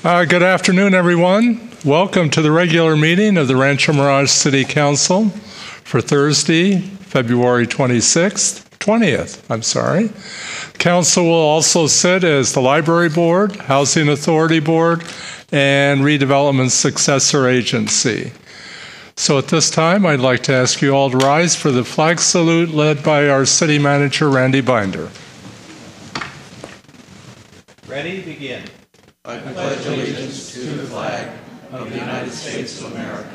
Good afternoon, everyone. Welcome to the regular meeting of the Rancho Mirage City Council for Thursday, February 20th. Council will also sit as the Library Board, Housing Authority Board, and Redevelopment Successor Agency. So at this time, I'd like to ask you all to rise for the flag salute led by our City Manager, Randy Binder. Ready, begin. I pledge allegiance to the flag of the United States of America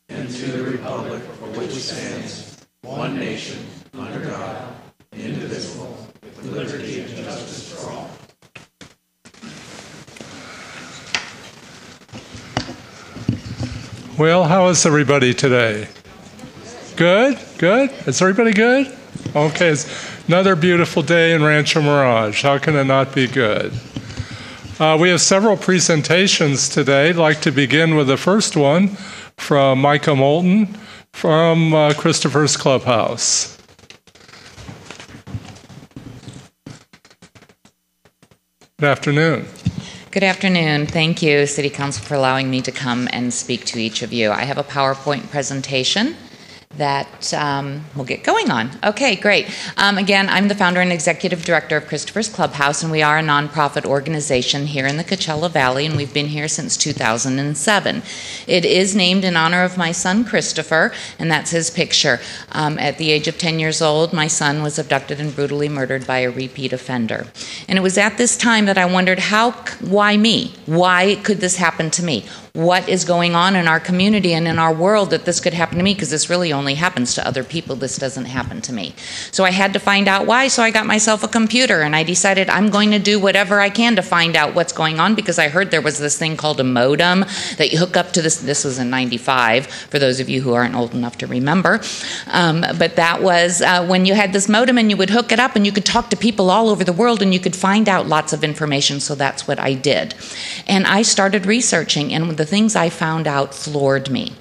and to the republic for which it stands, one nation, under God, indivisible, with liberty and justice for all. Well, how is everybody today? Good? Good? Is everybody good? Okay, it's another beautiful day in Rancho Mirage. How can it not be good? We have several presentations today. I'd like to begin with the first one from Micah Moulton from Christopher's Clubhouse. Good afternoon. Good afternoon. Thank you, City Council, for allowing me to come and speak to each of you. I have a PowerPoint presentation that we'll get going on. Okay, great. Again, I'm the founder and executive director of Christopher's Clubhouse, and we are a nonprofit organization here in the Coachella Valley, and we've been here since 2007. It is named in honor of my son, Christopher, and that's his picture. At the age of 10 years old, my son was abducted and brutally murdered by a repeat offender. And it was at this time that I wondered, why me? Why could this happen to me? What is going on in our community and in our world that this could happen to me? Because this really only happens to other people. This doesn't happen to me. So I had to find out why, so I got myself a computer, and I decided I'm going to do whatever I can to find out what's going on, because I heard there was this thing called a modem that you hook up to this. This was in '95, for those of you who aren't old enough to remember. But that was when you had this modem, and you would hook it up, and you could talk to people all over the world, and you could find out lots of information. So that's what I did. And I started researching, and the things I found out floored me.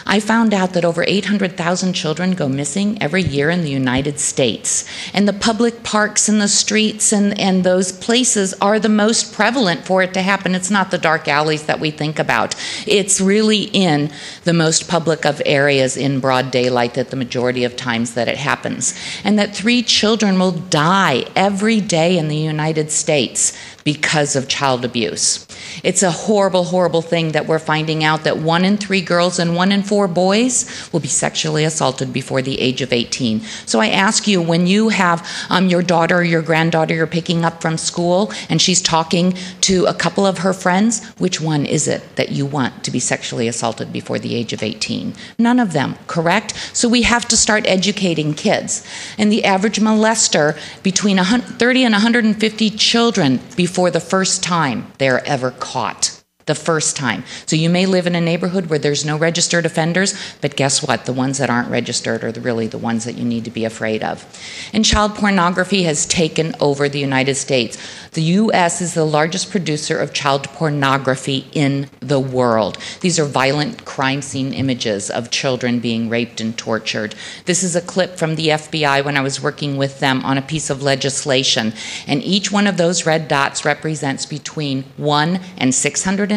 I found out that over 800,000 children go missing every year in the United States. And the public parks and the streets and those places are the most prevalent for it to happen. It's not the dark alleys that we think about. It's really in the most public of areas in broad daylight that the majority of times that it happens. And that 3 children will die every day in the United States because of child abuse. It's a horrible, horrible thing that we're finding out that 1 in 3 girls and 1 in 4 boys will be sexually assaulted before the age of 18. So I ask you, when you have your daughter or your granddaughter you're picking up from school and she's talking to a couple of her friends, which one is it that you want to be sexually assaulted before the age of 18? None of them, correct? So we have to start educating kids. And the average molester, between 30 and 150 children before the first time they're ever caught. The first time. So you may live in a neighborhood where there's no registered offenders, but guess what? The ones that aren't registered are really the ones that you need to be afraid of. And child pornography has taken over the United States. The U.S. is the largest producer of child pornography in the world. These are violent crime scene images of children being raped and tortured. This is a clip from the FBI when I was working with them on a piece of legislation. And each one of those red dots represents between 1 and 650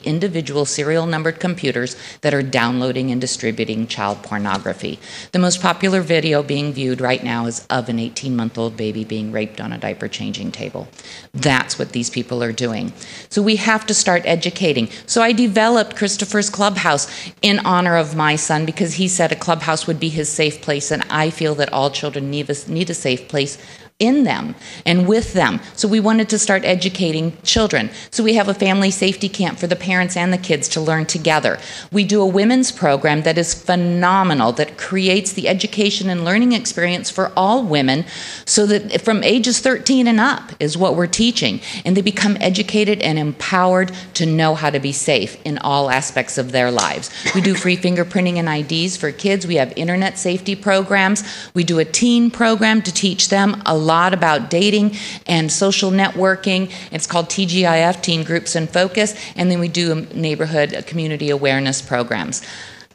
individual serial numbered computers that are downloading and distributing child pornography. The most popular video being viewed right now is of an 18-month-old baby being raped on a diaper changing table. That's what these people are doing. So we have to start educating. So I developed Christopher's Clubhouse in honor of my son, because he said a clubhouse would be his safe place, and I feel that all children need a safe place in them and with them. So we wanted to start educating children. So we have a family safety camp for the parents and the kids to learn together. We do a women's program that is phenomenal, that creates the education and learning experience for all women, so that from ages 13 and up is what we're teaching. And they become educated and empowered to know how to be safe in all aspects of their lives. We do free fingerprinting and IDs for kids. We have internet safety programs. We do a teen program to teach them a lot about dating and social networking. It's called TGIF, Teen Groups in Focus, and then we do neighborhood community awareness programs.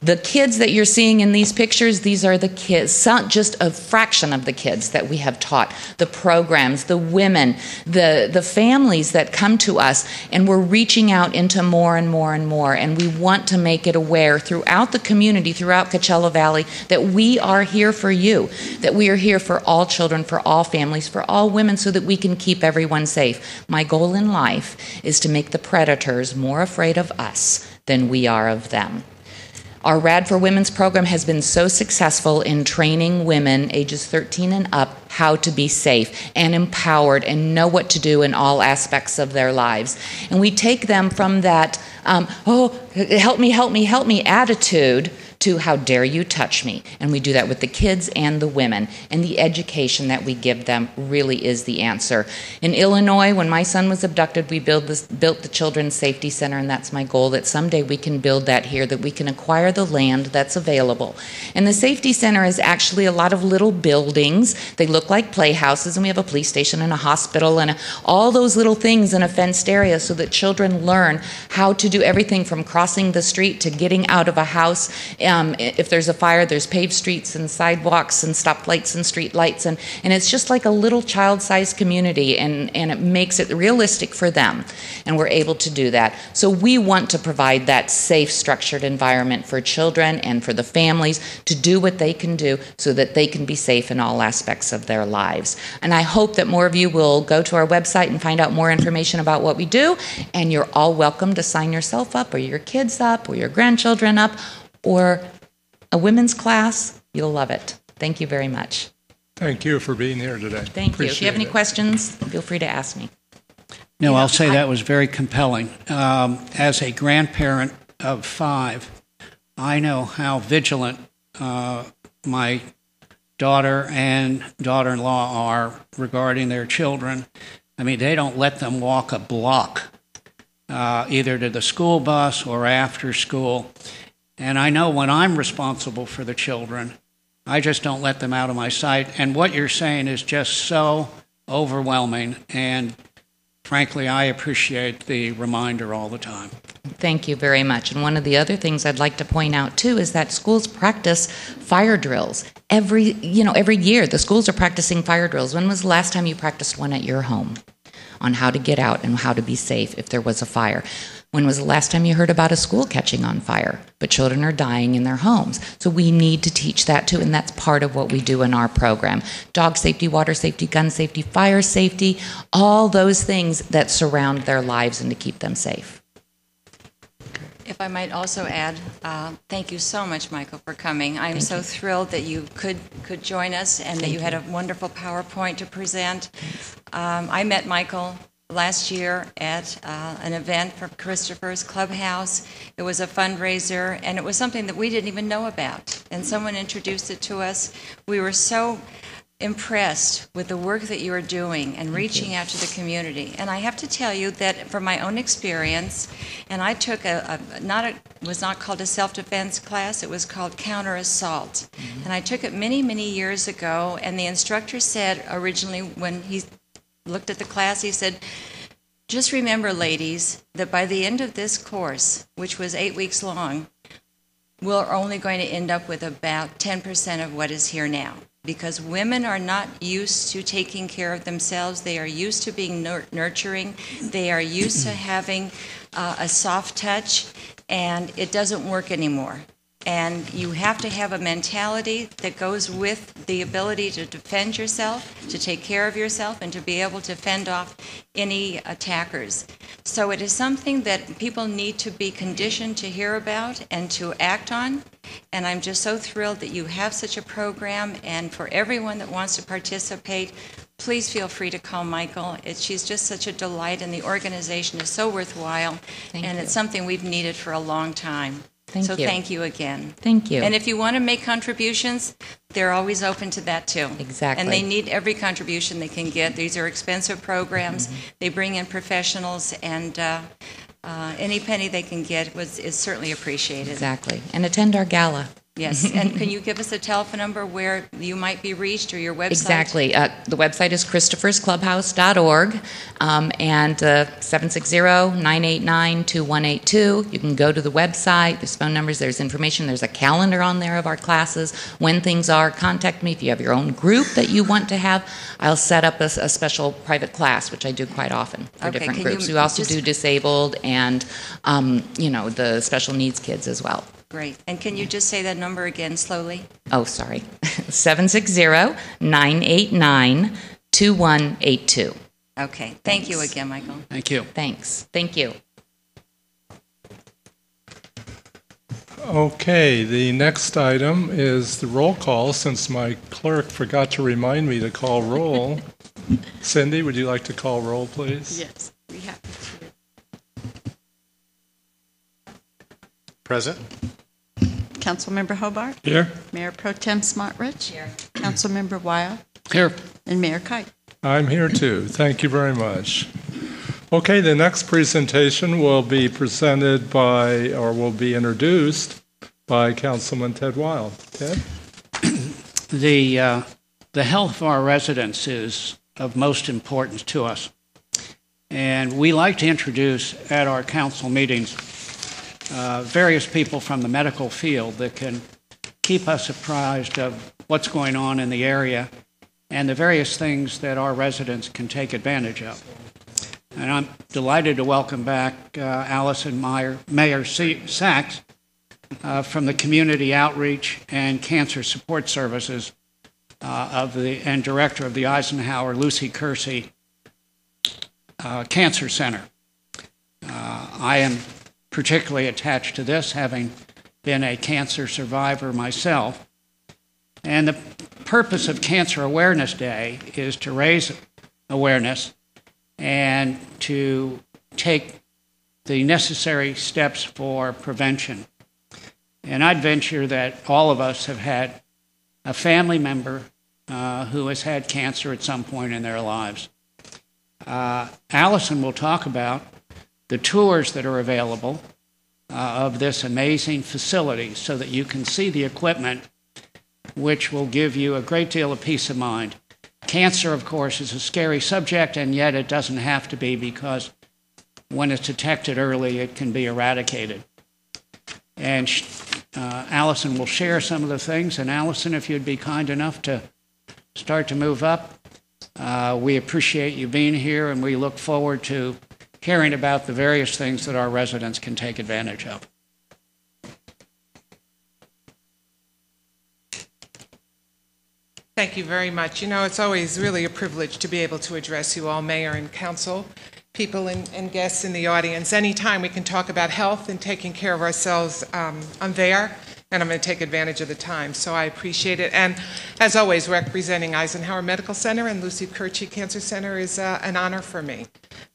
The kids that you're seeing in these pictures, these are the kids, just a fraction of the kids that we have taught, the programs, the women, the families that come to us, and we're reaching out into more and more and more, and we want to make it aware throughout the community, throughout Coachella Valley, that we are here for you, that we are here for all children, for all families, for all women, so that we can keep everyone safe. My goal in life is to make the predators more afraid of us than we are of them. Our Rad for Women's program has been so successful in training women ages 13 and up how to be safe and empowered and know what to do in all aspects of their lives. And we take them from that, oh, help me, help me, help me attitude to how dare you touch me. And we do that with the kids and the women. And the education that we give them really is the answer. In Illinois, when my son was abducted, we built the Children's Safety Center, and that's my goal, that someday we can build that here, that we can acquire the land that's available. And the Safety Center is actually a lot of little buildings. They look like playhouses, and we have a police station and a hospital and all those little things in a fenced area so that children learn how to do everything from crossing the street to getting out of a house. If there's a fire, there's paved streets and sidewalks and stoplights and street lights, and it's just like a little child-sized community, and it makes it realistic for them, and we're able to do that. So we want to provide that safe, structured environment for children and for the families to do what they can do so that they can be safe in all aspects of their lives. And I hope that more of you will go to our website and find out more information about what we do, and you're all welcome to sign yourself up or your kids up or your grandchildren up, or a women's class. You'll love it. Thank you very much. Thank you for being here today. Thank you. If you have any questions, feel free to ask me. No, I'll say that was very compelling. As a grandparent of 5, I know how vigilant my daughter and daughter-in-law are regarding their children. I mean, they don't let them walk a block, either to the school bus or after school. And I know when I'm responsible for the children, I just don't let them out of my sight. And what you're saying is just so overwhelming. And frankly, I appreciate the reminder all the time. Thank you very much. And one of the other things I'd like to point out, too, is that schools practice fire drills. Every year, the schools are practicing fire drills. When was the last time you practiced one at your home on how to get out and how to be safe if there was a fire? When was the last time you heard about a school catching on fire? But children are dying in their homes. So we need to teach that too, and that's part of what we do in our program. Dog safety, water safety, gun safety, fire safety, all those things that surround their lives and to keep them safe. If I might also add, thank you so much, Michael, for coming. I'm so thrilled that you could join us and that you had a wonderful PowerPoint to present. I met Michael last year at an event for Christopher's Clubhouse. It was a fundraiser, and it was something that we didn't even know about. And someone introduced it to us. We were so impressed with the work that you are doing and reaching out to the community. And I have to tell you that from my own experience, and I took was not called a self-defense class, it was called counter-assault. And I took it many, many years ago, and the instructor said originally when he looked at the class, he said, just remember, ladies, that by the end of this course, which was 8 weeks long, we're only going to end up with about 10% of what is here now. Because women are not used to taking care of themselves. They are used to being nurturing. They are used to having a soft touch, and it doesn't work anymore. And you have to have a mentality that goes with the ability to defend yourself, to take care of yourself, and to be able to fend off any attackers. So it is something that people need to be conditioned to hear about and to act on. And I'm just so thrilled that you have such a program. And for everyone that wants to participate, please feel free to call Michael. She's just such a delight, and the organization is so worthwhile. It's something we've needed for a long time. Thank you again. Thank you. And if you want to make contributions, they're always open to that too. Exactly. And they need every contribution they can get. These are expensive programs. They bring in professionals, and any penny they can get is certainly appreciated. Exactly. And attend our gala. Yes, and can you give us a telephone number where you might be reached or your website? Exactly. The website is christophersclubhouse.org, and 760-989-2182. You can go to the website. There's phone numbers. There's information. There's a calendar on there of our classes, when things are. Contact me if you have your own group that you want to have. I'll set up a special private class, which I do quite often for Okay, different can groups. you We also just- do disabled and, the special needs kids as well. Great. And can you just say that number again slowly? Oh, sorry. 760-989-2182. Okay. Thank you again, Michael. Thank you. Thanks. Thank you. Okay, the next item is the roll call, since my clerk forgot to remind me to call roll. Cindy, would you like to call roll, please? Yes, we have to. Present. Councilmember Hobart, Here. Mayor Pro Tem Smartridge, Councilmember Weil, Here. and Mayor Kite. I'm here too. Thank you very much. Okay, the next presentation will be presented by, or will be introduced by Councilman Ted Weil. Ted? The health of our residents is of most importance to us. And we like to introduce at our council meetings various people from the medical field that can keep us apprised of what's going on in the area and the various things that our residents can take advantage of. And I'm delighted to welcome back Allison Mayer Sachs from the Community Outreach and Cancer Support Services and Director of the Eisenhower Lucy Kersey Cancer Center. I am particularly attached to this, having been a cancer survivor myself. And the purpose of Cancer Awareness Day is to raise awareness and to take the necessary steps for prevention. And I'd venture that all of us have had a family member who has had cancer at some point in their lives. Allison will talk about the tours that are available of this amazing facility so that you can see the equipment, which will give you a great deal of peace of mind. Cancer, of course, is a scary subject, and yet it doesn't have to be, because when it's detected early, it can be eradicated. And Allison will share some of the things. And Allison, if you'd be kind enough to start to move up, we appreciate you being here, and we look forward to hearing about the various things that our residents can take advantage of. Thank you very much. You know, it's always really a privilege to be able to address you all, Mayor and Council, people and guests in the audience. Anytime we can talk about health and taking care of ourselves, I'm there, and I'm going to take advantage of the time. So I appreciate it. And as always, representing Eisenhower Medical Center and Lucy Kersey Cancer Center is an honor for me.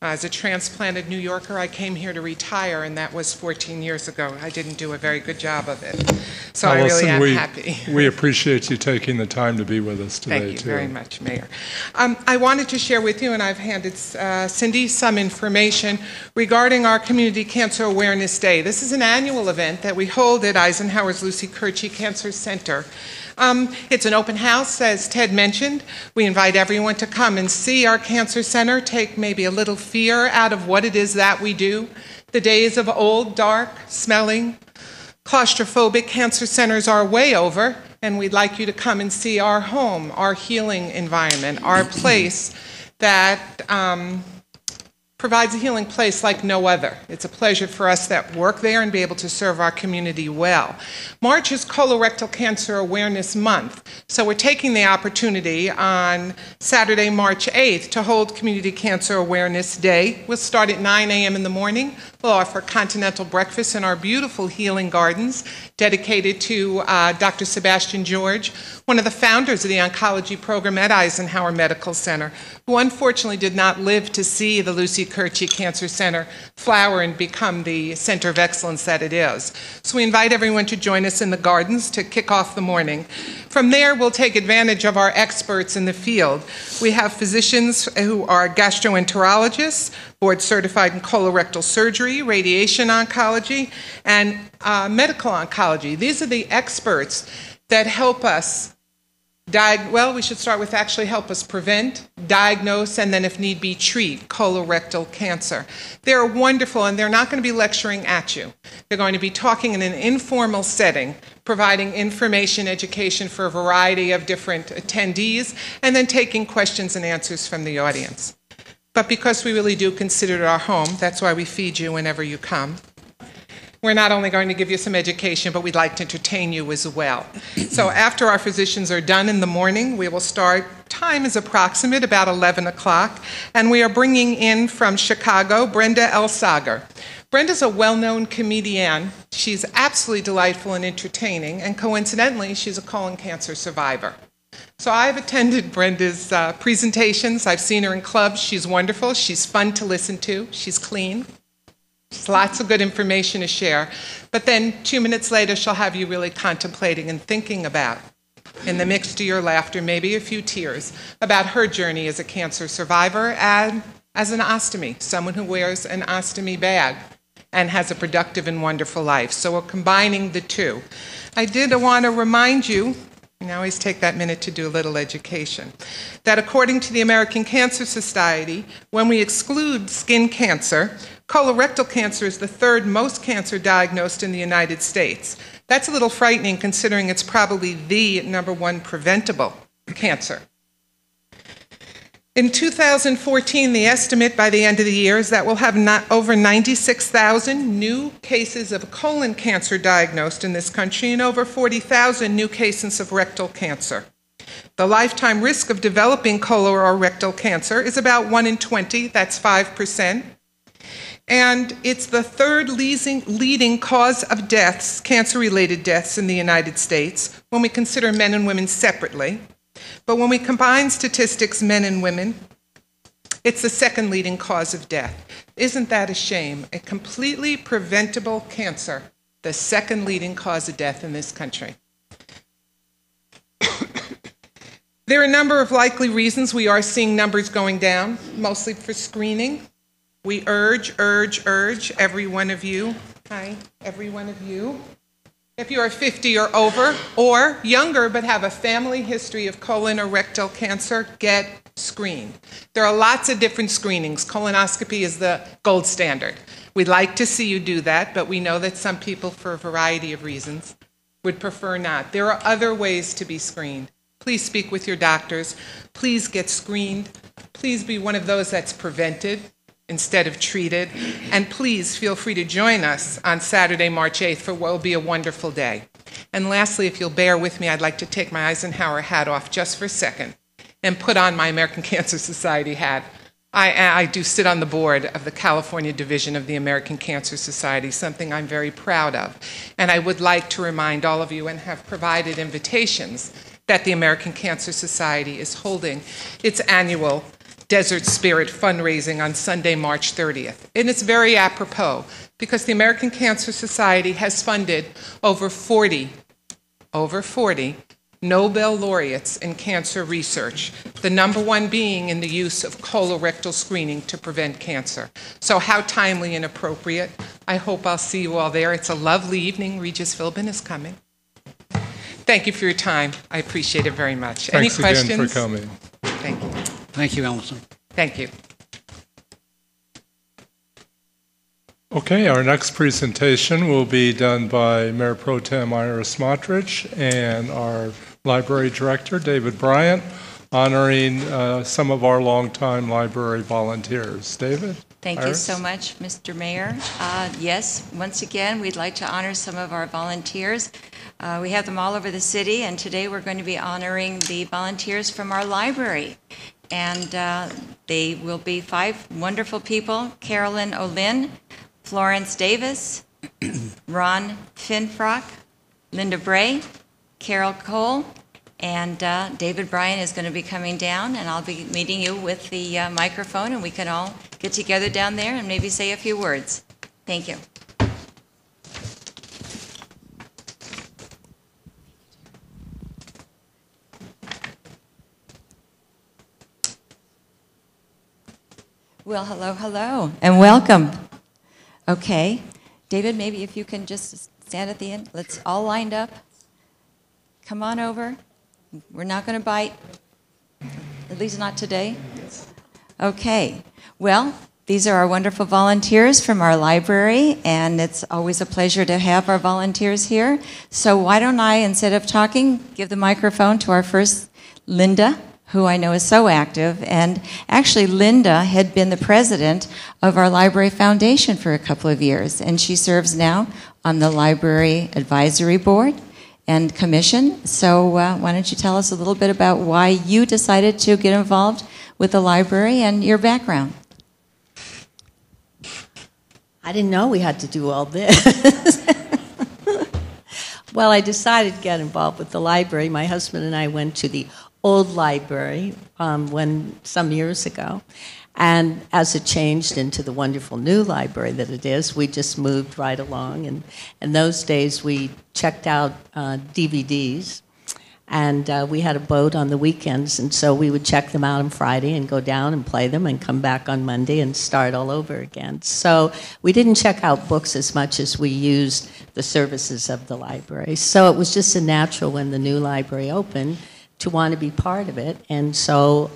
As a transplanted New Yorker, I came here to retire, and that was 14 years ago. I didn't do a very good job of it. So I really am happy. We appreciate you taking the time to be with us today, Thank you too. very much, Mayor. I wanted to share with you, and I've handed Cindy some information regarding our Community Cancer Awareness Day. This is an annual event that we hold at Eisenhower's Lucy Kersey Cancer Center. It's an open house, as Ted mentioned. We invite everyone to come and see our cancer center, take maybe a little fear out of what it is that we do. The days of old, dark, smelling, claustrophobic cancer centers are way over, and we'd like you to come and see our home, our healing environment, our place that provides a healing place like no other. It's a pleasure for us that work there and be able to serve our community well. March is Colorectal Cancer Awareness Month, so we're taking the opportunity on Saturday, March 8th, to hold Community Cancer Awareness Day. We'll start at 9 a.m. in the morning. We'll offer continental breakfast in our beautiful healing gardens dedicated to Dr. Sebastian George, one of the founders of the oncology program at Eisenhower Medical Center, who unfortunately did not live to see the Lucy Curci Cancer Center flower and become the center of excellence that it is. So we invite everyone to join us in the gardens to kick off the morning. From there, we'll take advantage of our experts in the field. We have physicians who are gastroenterologists, board certified in colorectal surgery, radiation oncology, and medical oncology. These are the experts that help us we should start with actually help us prevent, diagnose, and then if need be, treat colorectal cancer. They're wonderful, and they're not going to be lecturing at you. They're going to be talking in an informal setting, providing information, education for a variety of different attendees, and then taking questions and answers from the audience. But because we really do consider it our home, that's why we feed you whenever you come. We're not only going to give you some education, but we'd like to entertain you as well. So after our physicians are done in the morning, we will start. Time is approximate, about 11 o'clock, and we are bringing in from Chicago, Brenda Elsager. Brenda's a well-known comedian. She's absolutely delightful and entertaining, and coincidentally, she's a colon cancer survivor. So I've attended Brenda's presentations. I've seen her in clubs. She's wonderful. She's fun to listen to. She's clean. Lots of good information to share. But then 2 minutes later, she'll have you really contemplating and thinking about, in the mix to your laughter, maybe a few tears, about her journey as a cancer survivor and as an ostomy, someone who wears an ostomy bag and has a productive and wonderful life. So we're combining the two. I did want to remind you, and I always take that minute to do a little education, that according to the American Cancer Society, when we exclude skin cancer, colorectal cancer is the third most cancer diagnosed in the United States. That's a little frightening considering it's probably the number one preventable cancer. In 2014, the estimate by the end of the year is that we'll have over 96,000 new cases of colon cancer diagnosed in this country and over 40,000 new cases of rectal cancer. The lifetime risk of developing colorectal cancer is about 1 in 20, that's 5%. And it's the third leading cause of deaths, cancer-related deaths in the United States, when we consider men and women separately. But when we combine statistics, men and women, it's the second leading cause of death. Isn't that a shame? A completely preventable cancer, the second leading cause of death in this country. There are a number of likely reasons we are seeing numbers going down, mostly for screening. We urge every one of you, if you are 50 or over or younger but have a family history of colon or rectal cancer, get screened. There are lots of different screenings. Colonoscopy is the gold standard. We'd like to see you do that, but we know that some people, for a variety of reasons, would prefer not. There are other ways to be screened. Please speak with your doctors. Please get screened. Please be one of those that's prevented instead of treated. And please feel free to join us on Saturday, March 8th for what will be a wonderful day. And lastly, if you'll bear with me, I'd like to take my Eisenhower hat off just for a second and put on my American Cancer Society hat. I do sit on the board of the California division of the American Cancer Society, something I'm very proud of. And I would like to remind all of you and have provided invitations that the American Cancer Society is holding its annual Desert Spirit fundraising on Sunday, March 30th. And it's very apropos because the American Cancer Society has funded over 40 Nobel laureates in cancer research, the number one being in the use of colorectal screening to prevent cancer. So how timely and appropriate. I hope I'll see you all there. It's a lovely evening. Regis Philbin is coming. Thank you for your time. I appreciate it very much. Thanks Any questions? again for coming. Thank you. Thank you, Allison. Thank you. Okay, our next presentation will be done by Mayor Pro Tem Ira Smotrich and our Library Director, David Bryant, honoring some of our longtime library volunteers. David? Thank you so much, Mr. Mayor. Yes, once again, we'd like to honor some of our volunteers. We have them all over the city, and today we're going to be honoring the volunteers from our library. And they will be 5 wonderful people: Carolyn O'Lynn, Florence Davis, Ron Finfrock, Linda Bray, Carol Cole, and David Bryan is going to be coming down, and I'll be meeting you with the microphone, and we can all get together down there and maybe say a few words. Thank you. Well, hello, hello, and welcome. Okay, David, maybe if you can just stand at the end. Let's all lined up. Come on over. We're not going to bite, at least not today. Okay, well, these are our wonderful volunteers from our library, and it's always a pleasure to have our volunteers here. So why don't I, instead of talking, give the microphone to our first, Linda, who I know is so active. And actually, Linda had been the president of our Library Foundation for a couple of years, and she serves now on the Library Advisory Board and Commission. So why don't you tell us a little bit about why you decided to get involved with the library and your background? I didn't know we had to do all this. Well, I decided to get involved with the library. My husband and I went to the old library some years ago. And as it changed into the wonderful new library that it is, we just moved right along. And in those days, we checked out DVDs. And we had a boat on the weekends, and so we would check them out on Friday and go down and play them and come back on Monday and start all over again. So we didn't check out books as much as we used the services of the library. So it was just a natural when the new library opened to want to be part of it. And so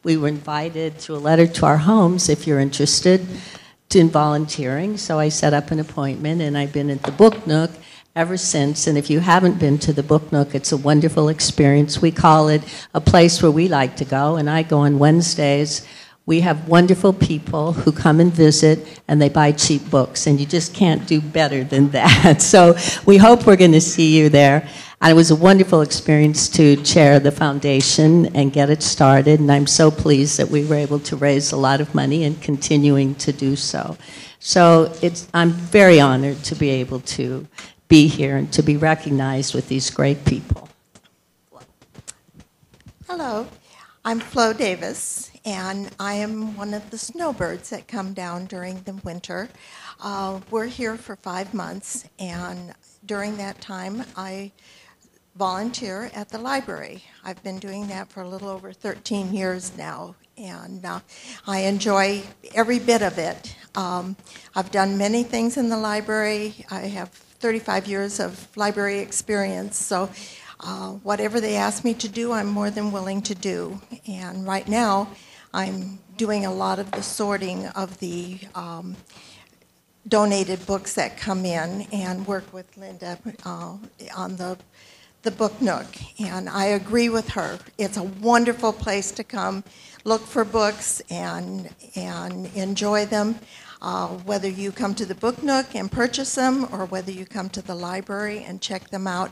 we were invited through a letter to our homes if you're interested in volunteering. So I set up an appointment, and I've been at the Book Nook ever since. And if you haven't been to the Book Nook, it's a wonderful experience. We call it a place where we like to go, and I go on Wednesdays. We have wonderful people who come and visit, and they buy cheap books, and you just can't do better than that. So we hope we're going to see you there. And it was a wonderful experience to chair the foundation and get it started, and I'm so pleased that we were able to raise a lot of money and continuing to do so. So I'm very honored to be able to be here and to be recognized with these great people. Hello, I'm Flo Davis, and I am one of the snowbirds that come down during the winter. We're here for 5 months, and during that time, I volunteer at the library. I've been doing that for a little over 13 years now, and I enjoy every bit of it. I've done many things in the library. I have 35 years of library experience, so whatever they ask me to do, I'm more than willing to do. And right now, I'm doing a lot of the sorting of the donated books that come in and work with Linda on the Book Nook. And I agree with her. It's a wonderful place to come look for books and enjoy them. Whether you come to the Book Nook and purchase them, or whether you come to the library and check them out,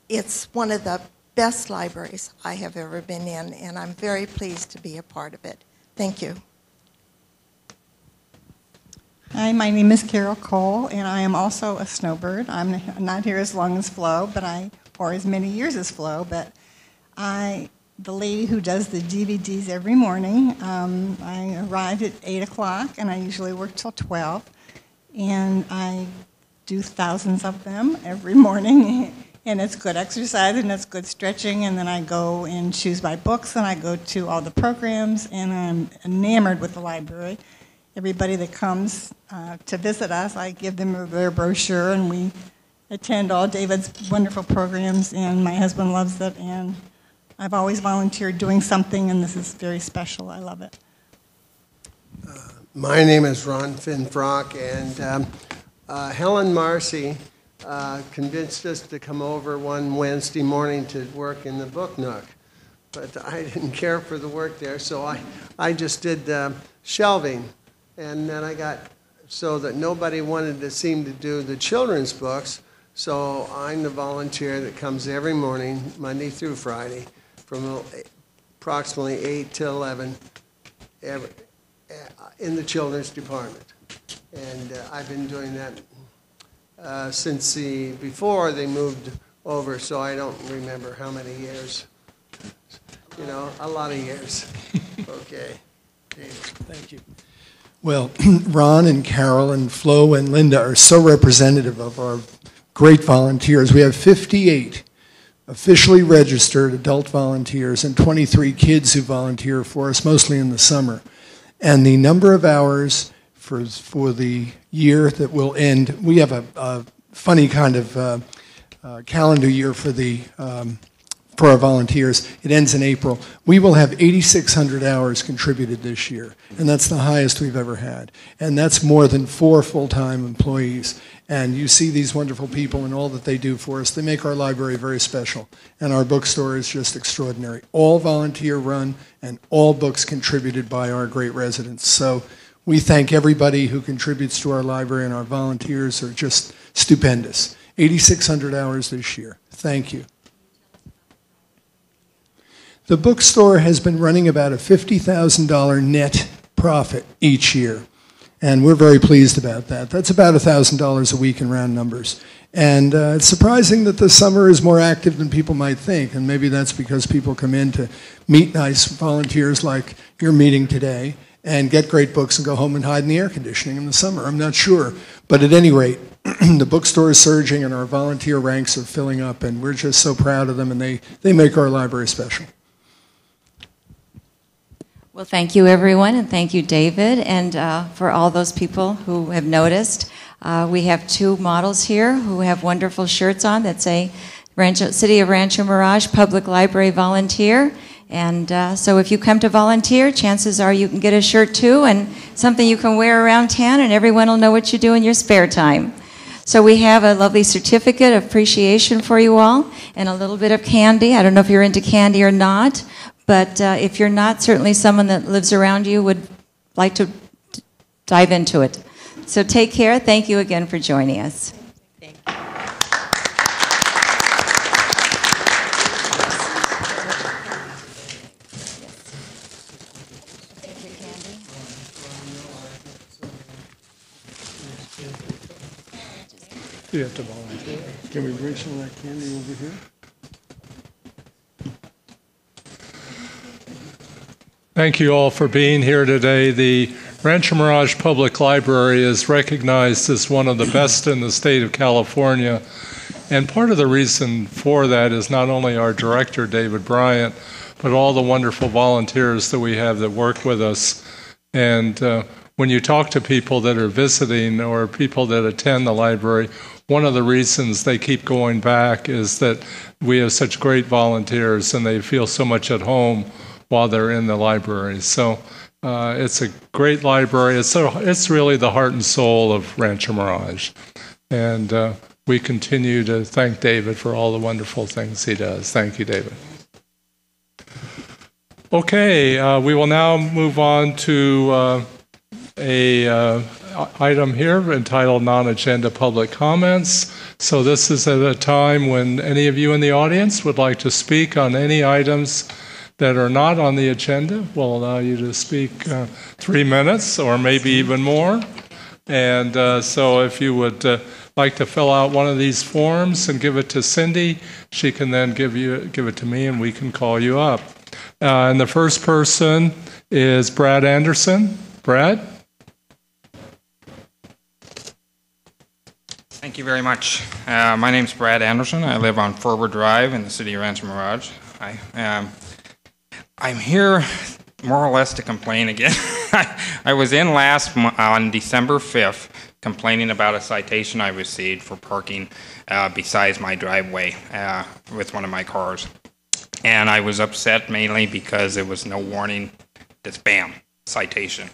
it's one of the best libraries I have ever been in, and I'm very pleased to be a part of it. Thank you. Hi, my name is Carol Cole, and I am also a snowbird. I'm not here as long as Flo, or as many years as Flo, but the lady who does the DVDs every morning. I arrive at 8 o'clock, and I usually work till 12, and I do thousands of them every morning, and it's good exercise, and it's good stretching, and then I go and choose my books, and I go to all the programs, and I'm enamored with the library. Everybody that comes to visit us, I give them their brochure, and we attend all David's wonderful programs, and my husband loves it, and I've always volunteered doing something, and this is very special. I love it. My name is Ron Finfrock, and Helen Marcy convinced us to come over one Wednesday morning to work in the Book Nook. But I didn't care for the work there, so I just did shelving. And then I got so that nobody wanted to seem to do the children's books, so I'm the volunteer that comes every morning, Monday through Friday, from approximately 8 to 11 in the children's department. And I've been doing that since before they moved over, so I don't remember how many years. You know, a lot of years. Okay. Thank you. Well, Ron and Carol and Flo and Linda are so representative of our great volunteers. We have 58 officially registered adult volunteers and 23 kids who volunteer for us, mostly in the summer. And the number of hours for the year that will end, we have a funny kind of calendar year for our volunteers. It ends in April. We will have 8,600 hours contributed this year, and that's the highest we've ever had. And that's more than 4 full-time employees. And you see these wonderful people and all that they do for us. They make our library very special, and our bookstore is just extraordinary. All volunteer run and all books contributed by our great residents. So we thank everybody who contributes to our library, and our volunteers are just stupendous. 8,600 hours this year. Thank you. The bookstore has been running about a $50,000 net profit each year, and we're very pleased about that. That's about $1,000 a week in round numbers. And it's surprising that the summer is more active than people might think, and maybe that's because people come in to meet nice volunteers like you're meeting today and get great books and go home and hide in the air conditioning in the summer. I'm not sure. But at any rate, the bookstore is surging and our volunteer ranks are filling up, and we're just so proud of them, and they make our library special. Well, thank you, everyone, and thank you, David, and for all those people who have noticed. We have 2 models here who have wonderful shirts on that say City of Rancho Mirage Public Library Volunteer. And so if you come to volunteer, chances are you can get a shirt too, and something you can wear around town, and everyone will know what you do in your spare time. So we have a lovely certificate of appreciation for you all, and a little bit of candy. I don't know if you're into candy or not, but if you're not, certainly someone that lives around you would like to dive into it. So take care. Thank you again for joining us. Thank You have to volunteer. Can we bring some of that candy over here? Thank you all for being here today. The Rancho Mirage Public Library is recognized as one of the best in the state of California. And part of the reason for that is not only our director, David Bryant, but all the wonderful volunteers that we have that work with us. And when you talk to people that are visiting or people that attend the library, one of the reasons they keep going back is that we have such great volunteers and they feel so much at home while they're in the library. So it's a great library. It's really the heart and soul of Rancho Mirage. And we continue to thank David for all the wonderful things he does. Thank you, David. Okay, we will now move on to a item here entitled Non-Agenda Public Comments. So this is at a time when any of you in the audience would like to speak on any items that are not on the agenda. We'll allow you to speak 3 minutes or maybe even more. And so if you would like to fill out one of these forms and give it to Cindy, she can then give it to me and we can call you up. And the first person is Brad Anderson. Brad? Thank you very much. My name's Brad Anderson. I live on Forward Drive in the city of Rancho Mirage. I'm here more or less to complain again. I was in on December 5th complaining about a citation I received for parking besides my driveway with one of my cars. And I was upset mainly because there was no warning, just bam, citation.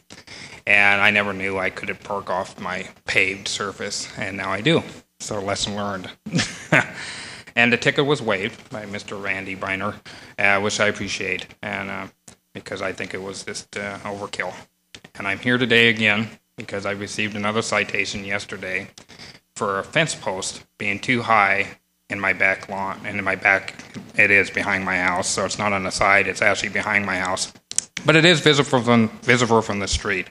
And I never knew I could park off my paved surface, and now I do. So lesson learned. And the ticket was waived by Mr. Randy Biner, which I appreciate, and because I think it was just overkill. And I'm here today again because I received another citation yesterday for a fence post being too high in my back lawn. And in my back, it is behind my house, so it's not on the side, it's actually behind my house. But it is visible from the street.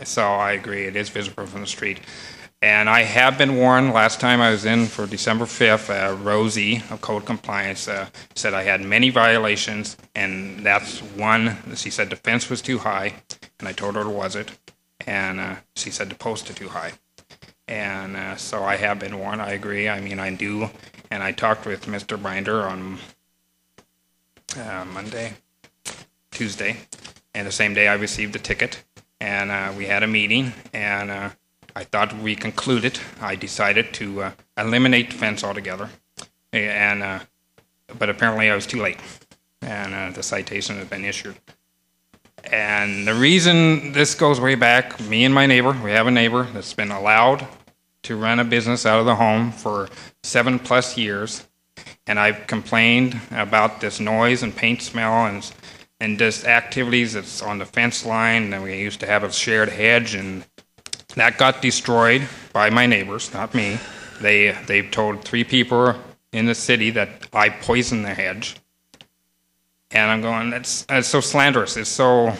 So I agree, it is visible from the street. And I have been warned. Last time I was in for December 5th, Rosie of Code Compliance said I had many violations, and that's one. She said the fence was too high, and I told her it wasn't. And she said the posts are too high. And so I have been warned. I agree. I mean, I do. And I talked with Mr. Binder on Tuesday, and the same day I received the ticket. And we had a meeting, and I thought we concluded. I decided to eliminate the fence altogether, and but apparently I was too late, and the citation has been issued. And the reason this goes way back, me and my neighbor, we have a neighbor that's been allowed to run a business out of the home for 7+ years, and I've complained about this noise and paint smell and just activities that's on the fence line. And we used to have a shared hedge, and that got destroyed by my neighbors, not me. They've told 3 people in the city that I poisoned the hedge. And I'm going, that's so slanderous. It's so...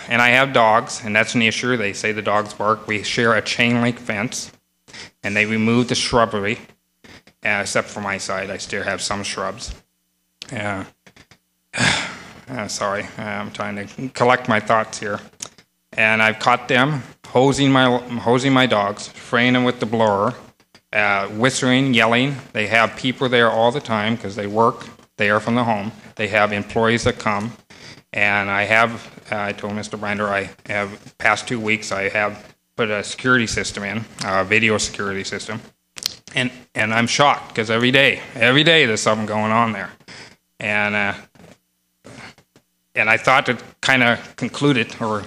And I have dogs, and that's an issue. They say the dogs bark. We share a chain link fence, and they removed the shrubbery, except for my side. I still have some shrubs. Sorry, I'm trying to collect my thoughts here. And I've caught them hosing my dogs, spraying them with the blower, whistling, yelling. They have people there all the time because they work there from the home. They have employees that come. And I told Mr. Binder, I have, past 2 weeks, I have put a security system in, a video security system. And I'm shocked because every day there's something going on there. And I thought it kind of concluded or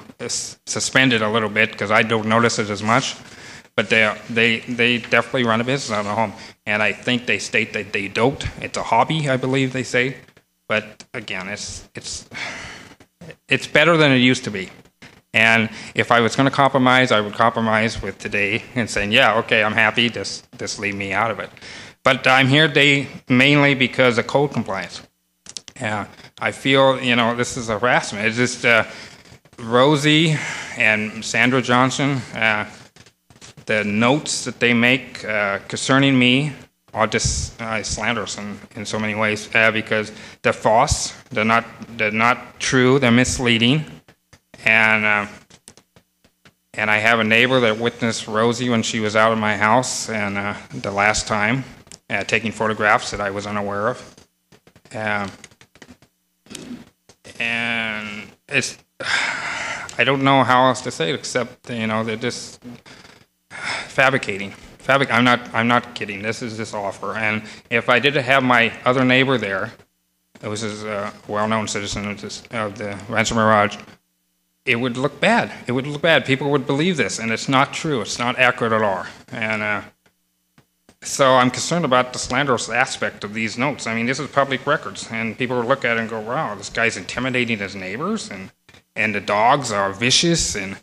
suspended a little bit because I don't notice it as much. But they definitely run a business out of the home. And I think they state that they don't. It's a hobby, I believe they say. But again, it's better than it used to be. And if I was going to compromise, I would compromise with today and saying, yeah, okay, I'm happy, just leave me out of it. But I'm here today mainly because of code compliance. I feel, this is harassment. It's just Rosie and Sandra Johnson, the notes that they make concerning me are just slanderous in so many ways because they're false, they're not true, they're misleading. And I have a neighbor that witnessed Rosie when she was out of my house and the last time, taking photographs that I was unaware of. And it's, I don't know how else to say it except, they're just fabricating. I'm not kidding. This is just awful. And if I didn't have my other neighbor there, it was a well-known citizen of the Rancho Mirage, it would look bad. It would look bad. People would believe this, and it's not true. It's not accurate at all. And so I'm concerned about the slanderous aspect of these notes. I mean, this is public records, and people will look at it and go, wow, this guy's intimidating his neighbors, and the dogs are vicious. And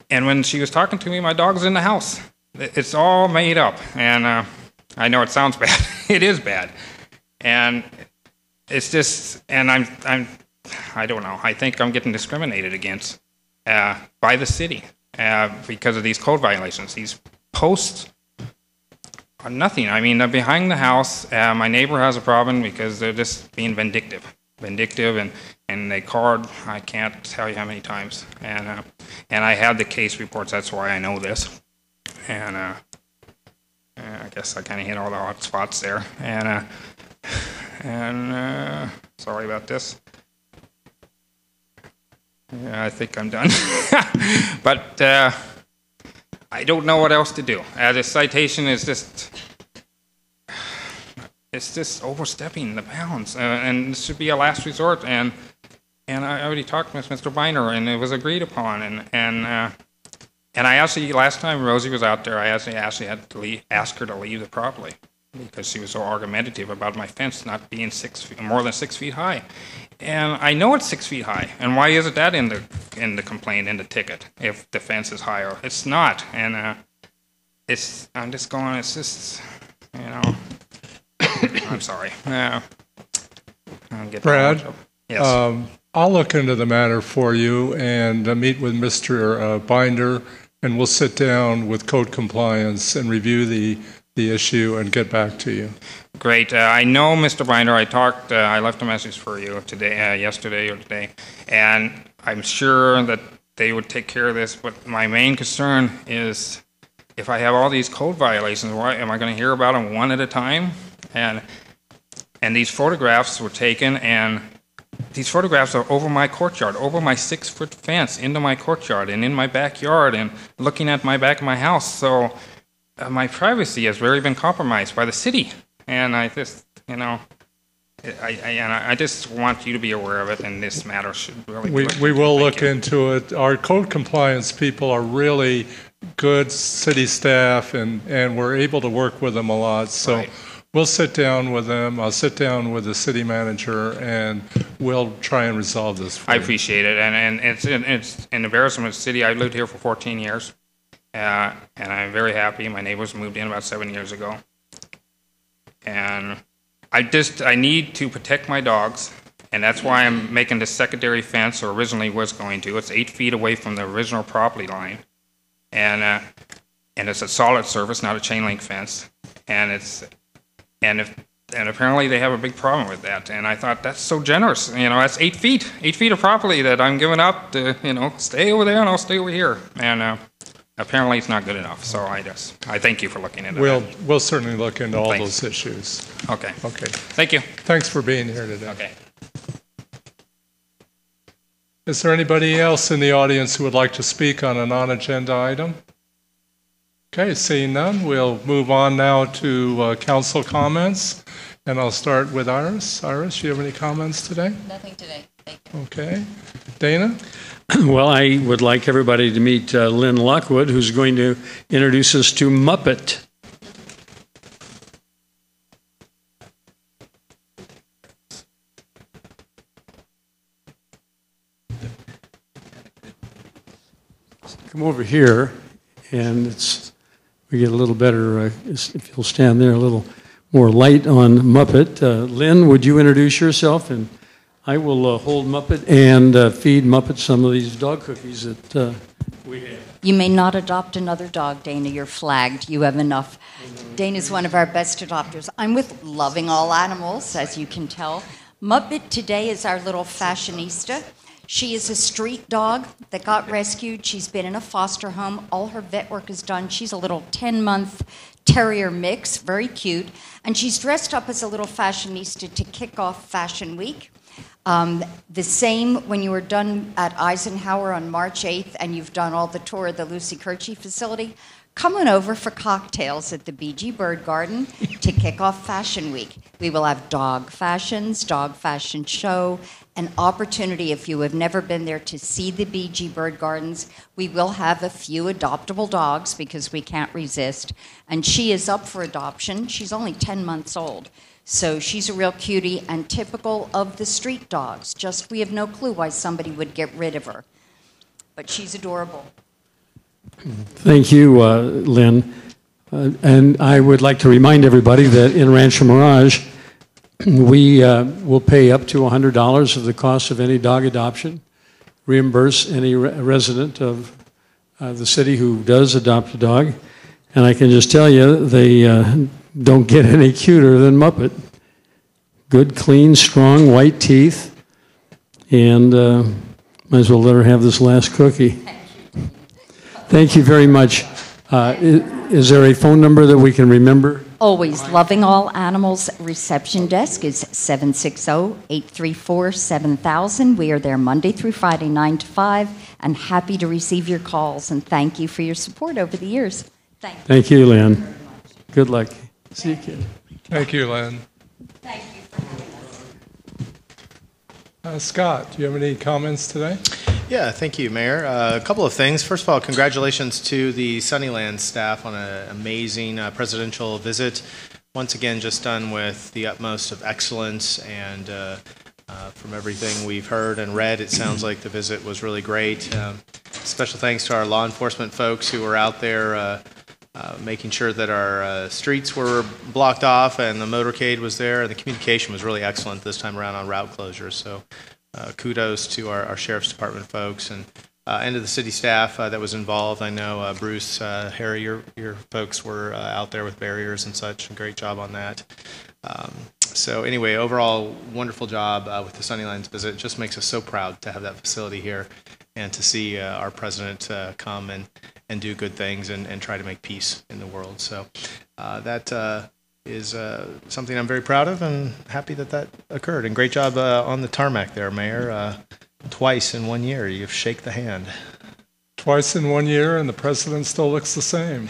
when she was talking to me, my dog's in the house. It's all made up, and I know it sounds bad. It is bad, and it's just, and I don't know. I think I'm getting discriminated against by the city because of these code violations. These posts are nothing. I mean, they're behind the house. My neighbor has a problem because they're just being vindictive, and they called. I can't tell you how many times, and I have the case reports. That's why I know this. And I guess I kind of hit all the hot spots there. And sorry about this. Yeah, I think I'm done. But I don't know what else to do. The citation is just overstepping the bounds, and this should be a last resort. And I already talked with Mr. Binder, and it was agreed upon. And I actually, last time Rosie was out there, I actually had to ask her to leave the property because she was so argumentative about my fence not being more than 6 feet high. And I know it's 6 feet high. And why isn't that in the complaint, in the ticket, if the fence is higher? It's not. And I'm just going, it's just, I'm sorry. Brad? Yes. I'll look into the matter for you and meet with Mr. Binder and we'll sit down with code compliance and review the issue and get back to you. Great. I know, Mr. Binder, I left a message for you today, yesterday or today, and I'm sure that they would take care of this, but my main concern is if I have all these code violations, why am I going to hear about them one at a time? And these photographs were taken, and these photographs are over my courtyard, over my 6-foot fence, into my courtyard, and in my backyard, and looking at my back of my house. So my privacy has really been compromised by the city. And I just, I just want you to be aware of it, and this matter should really be We will look into it. Our code compliance people are really good city staff, and we're able to work with them a lot. So Right. we'll sit down with them. I'll sit down with the city manager, and we'll try and resolve this for I you. appreciate it, and it's an embarrassment to the city. I lived here for 14 years, and I'm very happy. My neighbors moved in about 7 years ago, and I need to protect my dogs, and that's why I'm making this secondary fence, or originally was going to. It's 8 feet away from the original property line, and it's a solid surface, not a chain link fence, and apparently they have a big problem with that. And I thought, that's so generous. That's 8 feet of property that I'm giving up to, stay over there and I'll stay over here. And apparently it's not good enough. So I thank you for looking into that. We'll certainly look into all Thanks. those issues. Okay. Okay. Thank you. Thanks for being here today. Okay. Is there anybody else in the audience who would like to speak on a non-agenda item? Okay, seeing none, we'll move on now to council comments, and I'll start with Iris. Iris, do you have any comments today? Nothing today. Thank you. Okay. Dana? Well, I would like everybody to meet Lynn Lockwood, who's going to introduce us to Muppet. Come over here, and we get a little better, if you'll stand there, a little more light on Muppet. Lynn, would you introduce yourself? And I will hold Muppet and feed Muppet some of these dog cookies that we have. You may not adopt another dog, Dana. You're flagged. You have enough. Dana's one of our best adopters. I'm with Loving All Animals, as you can tell. Muppet today is our little fashionista. She is a street dog that got rescued. She's been in a foster home. All her vet work is done. She's a little 10-month terrier mix, very cute. And she's dressed up as a little fashionista to kick off Fashion Week. The same when you were done at Eisenhower on March 8th and you've done all the tour of the Lucy Curchi facility, come on over for cocktails at the BG Bird Garden to kick off Fashion Week. We will have dog fashions, dog fashion show, an opportunity if you have never been there to see the BG Bird Gardens. We will have a few adoptable dogs because we can't resist. And she is up for adoption. She's only 10 months old. So she's a real cutie and typical of the street dogs. Just we have no clue why somebody would get rid of her. But she's adorable. Thank you, Lynn. And I would like to remind everybody that in Rancho Mirage, we will pay up to $100 of the cost of any dog adoption, reimburse any resident of the city who does adopt a dog. And I can just tell you, they don't get any cuter than Muppet. Good, clean, strong, white teeth. And might as well let her have this last cookie. Thank you very much. Is there a phone number that we can remember? Always Loving All Animals reception desk is 760-834-7000. We are there Monday through Friday, 9 to 5, and happy to receive your calls. And thank you for your support over the years. Thank you, Lynn. Good luck. See you, kid. Thank you, Lynn. Thank you for having us. Scott, do you have any comments today? Yeah, thank you, Mayor. A couple of things. First of all, congratulations to the Sunnyland staff on an amazing presidential visit. Once again, just done with the utmost of excellence, and from everything we've heard and read, it sounds like the visit was really great. Special thanks to our law enforcement folks who were out there making sure that our streets were blocked off and the motorcade was there. The communication was really excellent this time around on route closures. So kudos to our Sheriff's Department folks. And and to the city staff that was involved. I know Bruce, Harry, your folks were out there with barriers and such. A great job on that. So anyway, overall, wonderful job with the Sunnylands visit. It just makes us so proud to have that facility here and to see our president come and do good things and try to make peace in the world. So that is something I'm very proud of and happy that occurred. And great job on the tarmac there, Mayor. Twice in 1 year, you've shake the hand. Twice in 1 year, and the president still looks the same.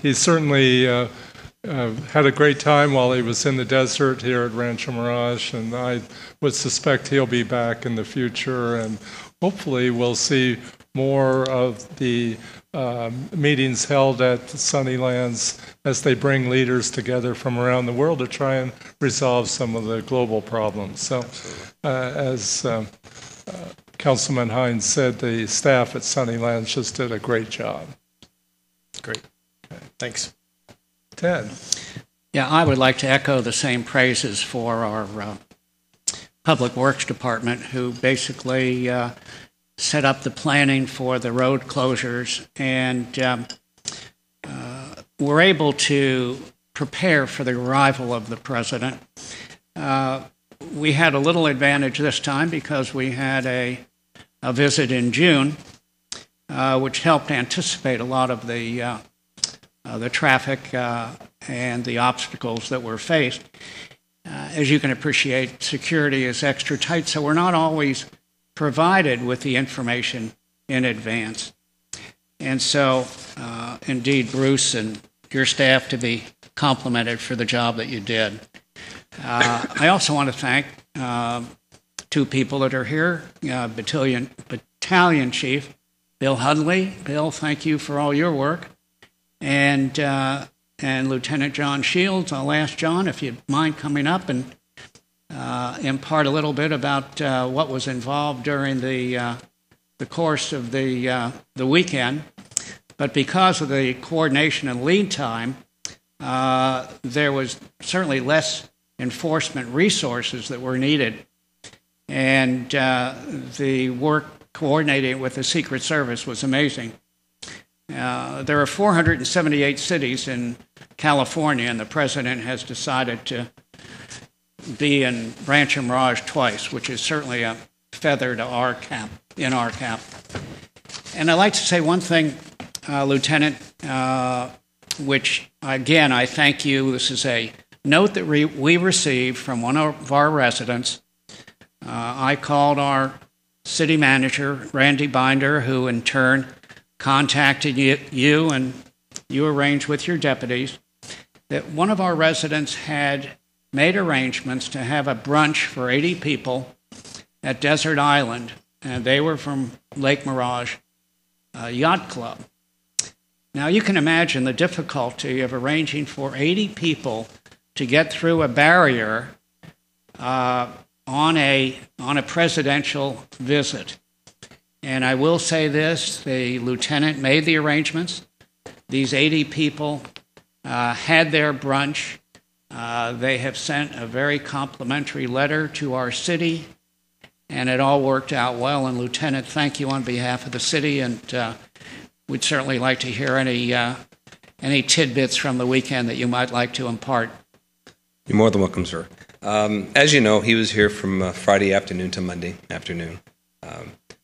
He certainly had a great time while he was in the desert here at Rancho Mirage, and I would suspect he'll be back in the future, and hopefully we'll see more of the meetings held at Sunnylands as they bring leaders together from around the world to try and resolve some of the global problems. So as Councilman Hines said, the staff at Sunnylands just did a great job. Great. Okay. Thanks. Ted. Yeah, I would like to echo the same praises for our Public Works Department, who basically set up the planning for the road closures and were able to prepare for the arrival of the president. We had a little advantage this time because we had a visit in June, which helped anticipate a lot of the traffic and the obstacles that were faced. As you can appreciate, security is extra tight, so we're not always provided with the information in advance. And so, indeed, Bruce and your staff to be complimented for the job that you did. I also want to thank two people that are here, Battalion Chief Bill Hudley. Bill, thank you for all your work. And Lieutenant John Shields. I'll ask John if you'd mind coming up and impart a little bit about what was involved during the course of the weekend. But because of the coordination and lead time, there was certainly less enforcement resources that were needed. And the work coordinating with the Secret Service was amazing. There are 478 cities in California, and the president has decided to be in Rancho Mirage twice, which is certainly a feather to our cap, in our cap. And I'd like to say one thing, Lieutenant, which, again, I thank you. This is a note that we received from one of our residents. I called our city manager, Randy Binder, who in turn contacted you and you arranged with your deputies that one of our residents had made arrangements to have a brunch for 80 people at Desert Island, and they were from Lake Mirage Yacht Club. Now you can imagine the difficulty of arranging for 80 people to get through a barrier on a presidential visit. And I will say this, the lieutenant made the arrangements. These 80 people had their brunch. They have sent a very complimentary letter to our city, and it all worked out well. And Lieutenant, thank you on behalf of the city, and we'd certainly like to hear any tidbits from the weekend that you might like to impart. You're more than welcome, sir. As you know, he was here from Friday afternoon to Monday afternoon.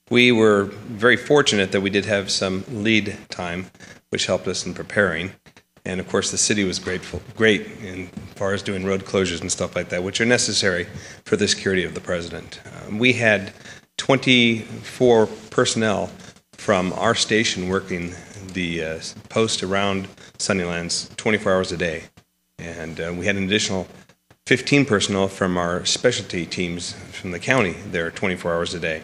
We were very fortunate that we did have some lead time, which helped us in preparing. And of course, the city was great in far as doing road closures and stuff like that, which are necessary for the security of the president. We had 24 personnel from our station working the post around Sunnylands 24 hours a day. And we had an additional 15 personnel from our specialty teams from the county there 24 hours a day.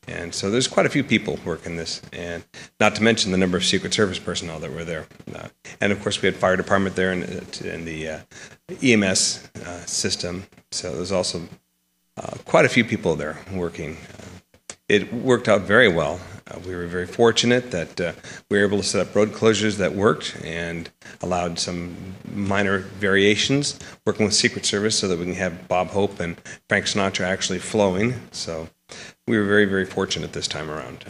And so there's quite a few people working this, and not to mention the number of Secret Service personnel that were there. And of course, we had fire department there and the EMS system. So there's also quite a few people there working. It worked out very well. We were very fortunate that we were able to set up road closures that worked and allowed some minor variations, working with Secret Service so that we can have Bob Hope and Frank Sinatra actually flowing. So we were very, very fortunate this time around.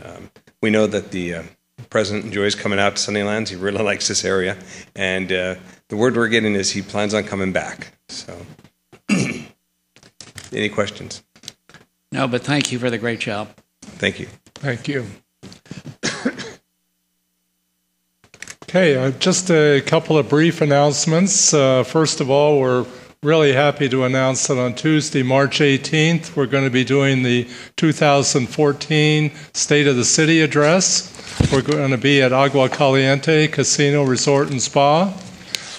We know that the President enjoys coming out to Sunnylands. He really likes this area. And the word we're getting is he plans on coming back. So, any questions? No, but thank you for the great job. Thank you. Thank you. Okay, just a couple of brief announcements. First of all, we're really happy to announce that on Tuesday, March 18th, we're going to be doing the 2014 State of the City Address. We're going to be at Agua Caliente Casino Resort and Spa,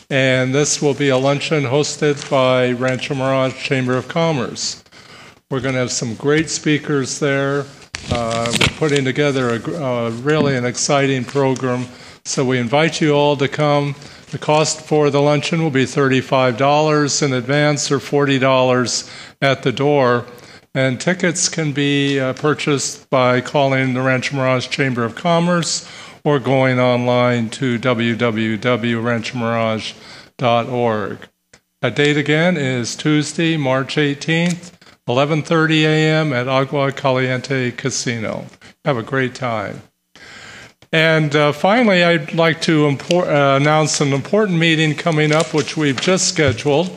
and this will be a luncheon hosted by Rancho Mirage Chamber of Commerce. We're going to have some great speakers there. We're putting together really an exciting program, so we invite you all to come. The cost for the luncheon will be $35 in advance or $40 at the door. And tickets can be purchased by calling the Rancho Mirage Chamber of Commerce or going online to www.ranchomirage.org. That date again is Tuesday, March 18th, 11:30 a.m. at Agua Caliente Casino. Have a great time. And finally, I'd like to announce an important meeting coming up, which we've just scheduled.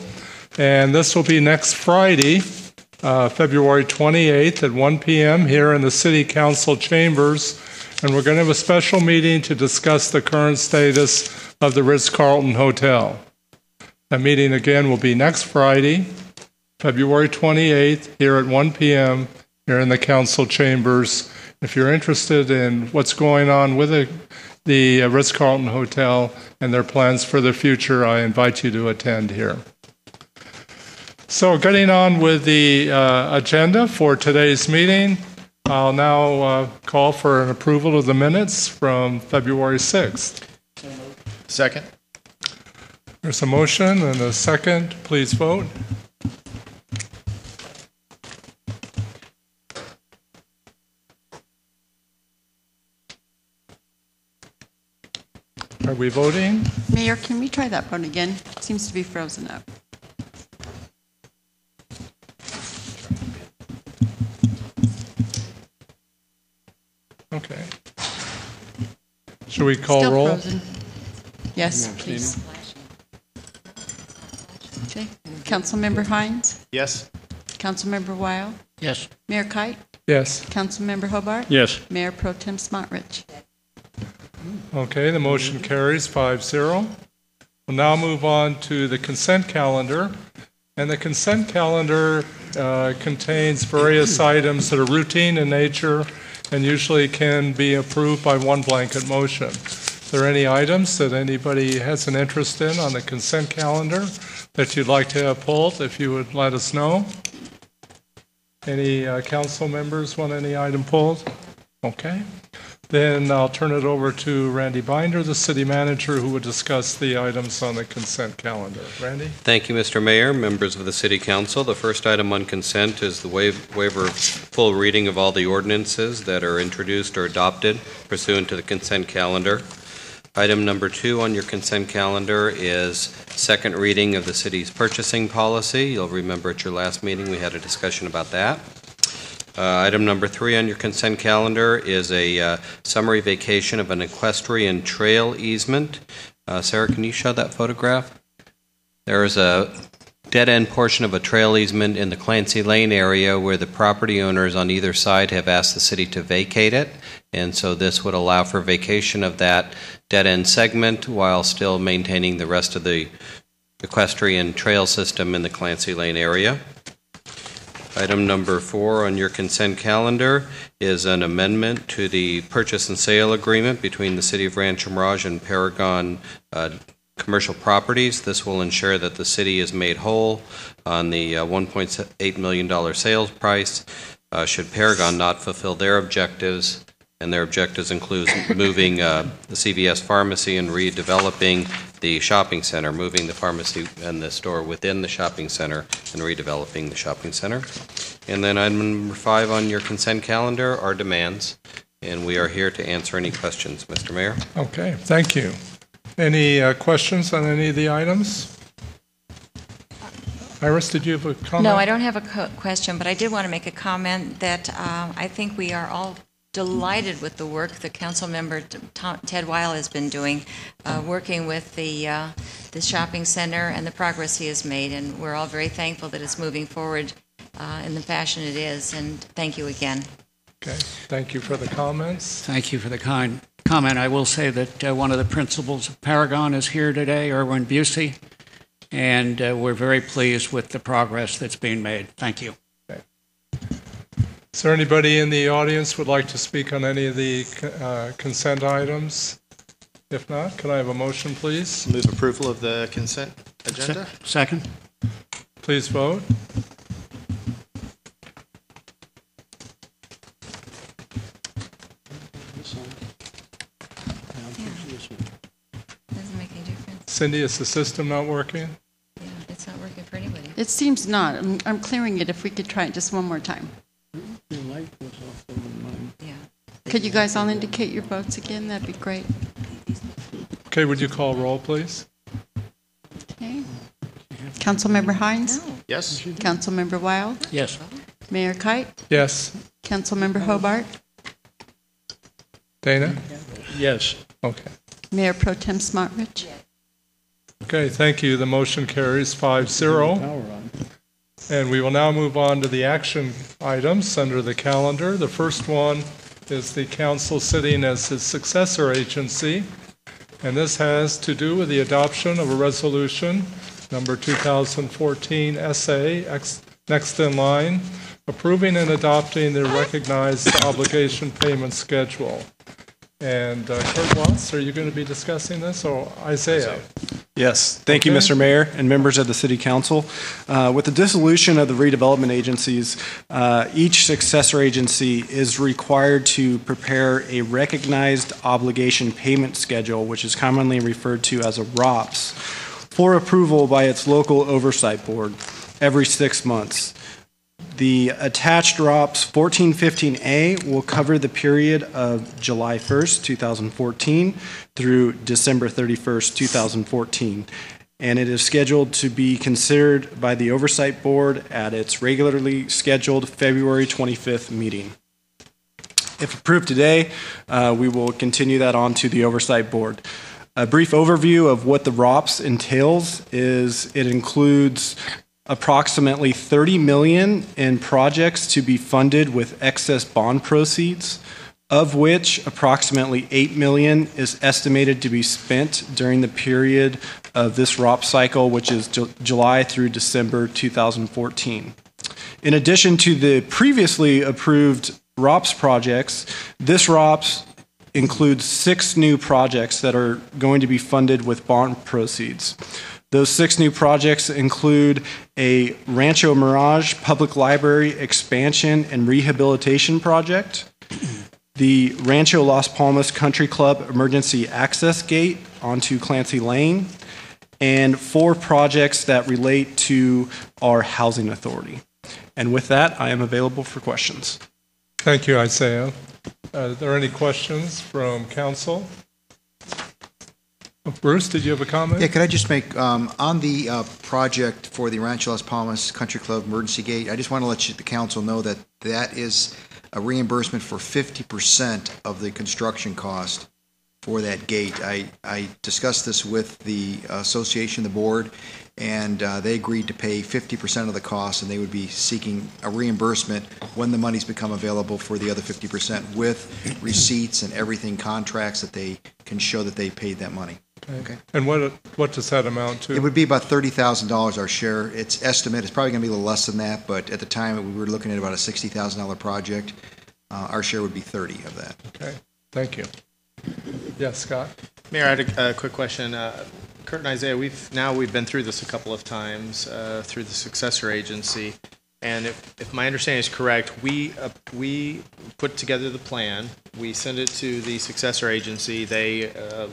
And this will be next Friday, February 28th at 1 p.m. here in the City Council chambers. And we're going to have a special meeting to discuss the current status of the Ritz-Carlton Hotel. That meeting again will be next Friday, February 28th, here at 1 p.m. here in the Council chambers. If you're interested in what's going on with the Ritz-Carlton Hotel and their plans for the future, I invite you to attend here. So getting on with the agenda for today's meeting, I'll now call for an approval of the minutes from February 6th. Second. There's a motion and a second. Please vote. Are we voting? Mayor, can we try that vote again? It seems to be frozen up. Okay. Should we call Still roll? frozen. Yes, please. Okay. Councilmember Hines? Yes. Councilmember Weil? Yes. Mayor Kite? Yes. Councilmember Hobart? Yes. Mayor Pro Tem Smotrich? Okay, the motion carries 5-0. We'll now move on to the consent calendar. And the consent calendar contains various items that are routine in nature and usually can be approved by one blanket motion. Are there any items that anybody has an interest in on the consent calendar that you'd like to have pulled? If you would let us know. Any council members want any item pulled? Okay. Then I'll turn it over to Randy Binder, the city manager, who will discuss the items on the consent calendar. Randy? Thank you, Mr. Mayor, members of the City Council. The first item on consent is the waiver of full reading of all the ordinances that are introduced or adopted pursuant to the consent calendar. Item number 2 on your consent calendar is second reading of the city's purchasing policy. You'll remember at your last meeting we had a discussion about that. Item number 3 on your consent calendar is a summary vacation of an equestrian trail easement. Sarah, can you show that photograph? There is a dead-end portion of a trail easement in the Clancy Lane area where the property owners on either side have asked the city to vacate it, and so this would allow for vacation of that dead-end segment while still maintaining the rest of the equestrian trail system in the Clancy Lane area. Item number 4 on your consent calendar is an amendment to the purchase and sale agreement between the City of Rancho Mirage and Paragon Commercial Properties. This will ensure that the city is made whole on the $1.8 million sales price should Paragon not fulfill their objectives, and their objectives include moving the CVS pharmacy and redeveloping the shopping center, moving the pharmacy and the store within the shopping center and redeveloping the shopping center. And then item number 5 on your consent calendar are demands. and we are here to answer any questions, Mr. Mayor. Okay, thank you. Any questions on any of the items? Iris, did you have a comment? No, I don't have a question, but I did want to make a comment that I think we are all delighted with the work that Council Member Ted Weil has been doing, working with the shopping center and the progress he has made, and we're all very thankful that it's moving forward in the fashion it is, and thank you again. Okay, thank you for the comments. Thank you for the kind comment. I will say that one of the principals of Paragon is here today, Erwin Busey, and we're very pleased with the progress that's being made. Thank you. Okay. Is there anybody in the audience who would like to speak on any of the consent items? If not, can I have a motion, please? Move approval of the consent agenda. Second. Please vote. Doesn't make any difference. Cindy, is the system not working? Yeah, it's not working for anybody. It seems not. I'm clearing it if we could try it just one more time. The light was off on mine. Yeah. Could you guys all indicate your votes again? That'd be great. Okay, would you call roll, please? Okay. Councilmember Hines? No. Yes. Councilmember Wild? Yes. Mayor Kite? Yes. Councilmember Hobart? Dana? Yes. Okay. Mayor Pro Tem Smotrich? Okay, thank you. The motion carries 5-0. Power on. And we will now move on to the action items under the calendar. The first one is the council sitting as its successor agency, and this has to do with the adoption of a resolution, number 2014 SA, next in line, approving and adopting the recognized obligation payment schedule. And Kurt Watts, are you going to be discussing this, or Isaiah? Yes, thank you, Okay. Mr. Mayor and members of the City Council. With the dissolution of the redevelopment agencies, each successor agency is required to prepare a recognized obligation payment schedule, which is commonly referred to as a ROPS, for approval by its local oversight board every 6 months. The attached ROPS 1415A will cover the period of July 1st, 2014 through December 31st, 2014, and it is scheduled to be considered by the Oversight Board at its regularly scheduled February 25th meeting. If approved today, we will continue that on to the Oversight Board. A brief overview of what the ROPS entails is it includes approximately $30 million in projects to be funded with excess bond proceeds, of which approximately $8 million is estimated to be spent during the period of this ROP cycle, which is July through December 2014. In addition to the previously approved ROPS projects, this ROPS includes 6 new projects that are going to be funded with bond proceeds. Those 6 new projects include a Rancho Mirage Public Library expansion and rehabilitation project, the Rancho Las Palmas Country Club emergency access gate onto Clancy Lane, and 4 projects that relate to our housing authority. And with that, I am available for questions. Thank you, Isaiah. Are there any questions from council? Bruce, did you have a comment? Yeah, could I just make, on the project for the Rancho Las Palmas Country Club Emergency Gate, I just want to let the council know that that is a reimbursement for 50% of the construction cost for that gate. I discussed this with the association, the board, and they agreed to pay 50% of the cost, and they would be seeking a reimbursement when the money's become available for the other 50% with receipts and everything, contracts that they can show that they paid that money. Okay. And what does that amount to? It would be about $30,000 our share. It's estimate. It's probably going to be a little less than that, but at the time we were looking at about a $60,000 project. Our share would be 30 of that. Okay. Thank you. Yes, Scott. Mayor, I had a quick question. Kurt and Isaiah, we've been through this a couple of times through the successor agency, and if my understanding is correct, we put together the plan, we send it to the successor agency, they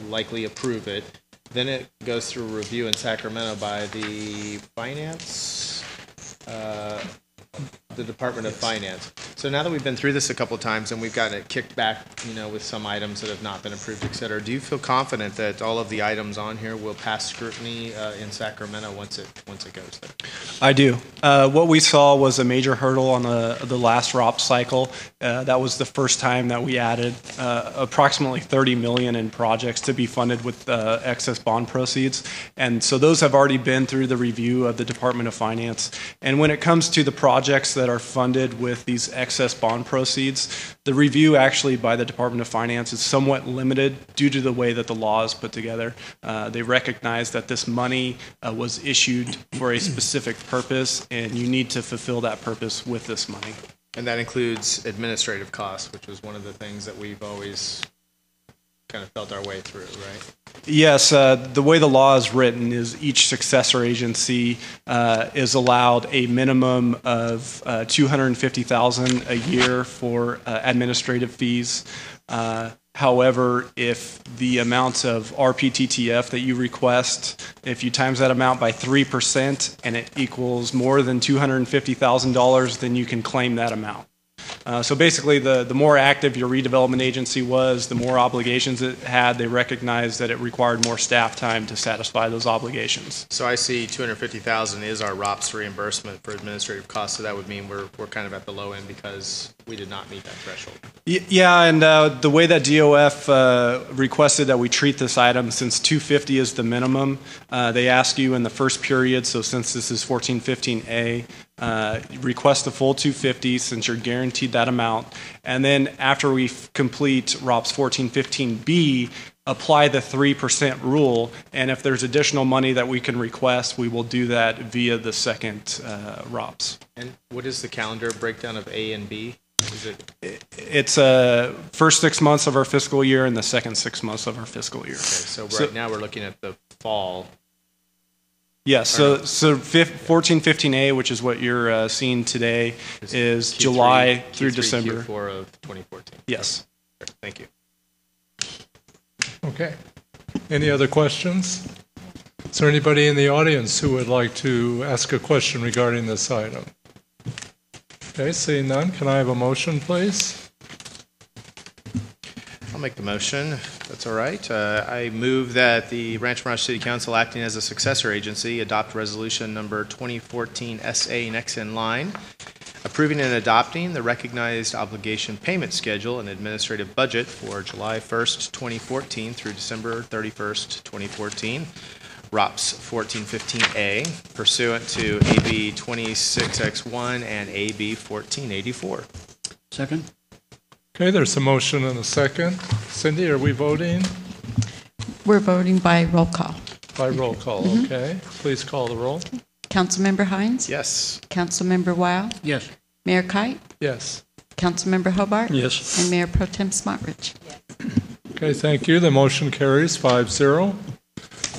likely approve it, then it goes through a review in Sacramento by the finance, the Department of Finance. So now that we've been through this a couple of times and we've gotten it kicked back, with some items that have not been approved, et cetera, do you feel confident that all of the items on here will pass scrutiny in Sacramento once it goes there? I do. What we saw was a major hurdle on the last ROP cycle. That was the first time that we added approximately $30 million in projects to be funded with excess bond proceeds. And so those have already been through the review of the Department of Finance. And when it comes to the projects that are funded with these excess bond proceeds, the review actually by the Department of Finance is somewhat limited due to the way that the law is put together. They recognize that this money was issued for a specific purpose, and you need to fulfill that purpose with this money. And that includes administrative costs, which was one of the things that we've always kind of felt our way through, right? Yes, the way the law is written is each successor agency is allowed a minimum of $250,000 a year for administrative fees. However, if the amount of RPTTF that you request, if you times that amount by 3% and it equals more than $250,000, then you can claim that amount. So basically, the more active your redevelopment agency was, the more obligations it had. They recognized that it required more staff time to satisfy those obligations. So I see $250,000 is our ROPS reimbursement for administrative costs. So that would mean we're kind of at the low end because we did not meet that threshold. Yeah, and the way that DOF requested that we treat this item, since $250 is the minimum, they ask you in the first period. So since this is 1415A. Request the full $250 since you're guaranteed that amount, and then after we complete ROPS 1415B, apply the 3% rule, and if there's additional money that we can request, we will do that via the second ROPS. And what is the calendar breakdown of A and B? It's first 6 months of our fiscal year and the second 6 months of our fiscal year. Okay, so now we're looking at the fall. Yes, so 1415A, which is what you're seeing today, is Q3, July through December. Q4 of 2014. Yes. Thank you. Okay. Any other questions? Is there anybody in the audience who would like to ask a question regarding this item? Okay, seeing none, can I have a motion, please? I'll make the motion. That's all right. I move that the Rancho Mirage City Council, acting as a successor agency, adopt resolution number 2014 SA next in line, approving and adopting the recognized obligation payment schedule and administrative budget for July 1st, 2014 through December 31st, 2014, ROPS 1415A, pursuant to AB 26X1 and AB 1484. Second. Okay, there's a motion and a second. Cindy, are we voting? We're voting by roll call. By roll call, okay. Please call the roll. Councilmember Hines? Yes. Councilmember Weil? Yes. Mayor Kite? Yes. Councilmember Hobart? Yes. And Mayor Pro Tem Smotrich? Yes. Okay, thank you. The motion carries 5-0.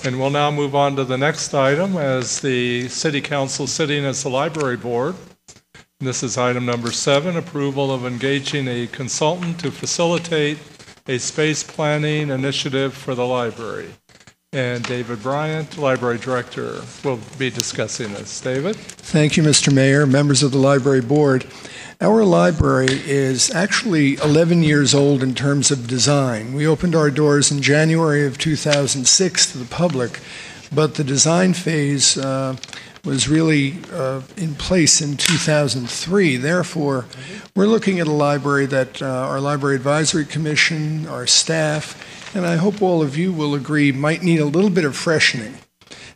And we'll now move on to the next item as the City Council sitting as the Library Board. This is item number 7, approval of engaging a consultant to facilitate a space planning initiative for the library. And David Bryant, Library Director, will be discussing this. David? Thank you, Mr. Mayor, members of the Library Board. Our library is actually 11 years old in terms of design. We opened our doors in January of 2006 to the public, but the design phase was really in place in 2003. Therefore, we're looking at a library that our Library Advisory Commission, our staff, and I hope all of you will agree might need a little bit of freshening.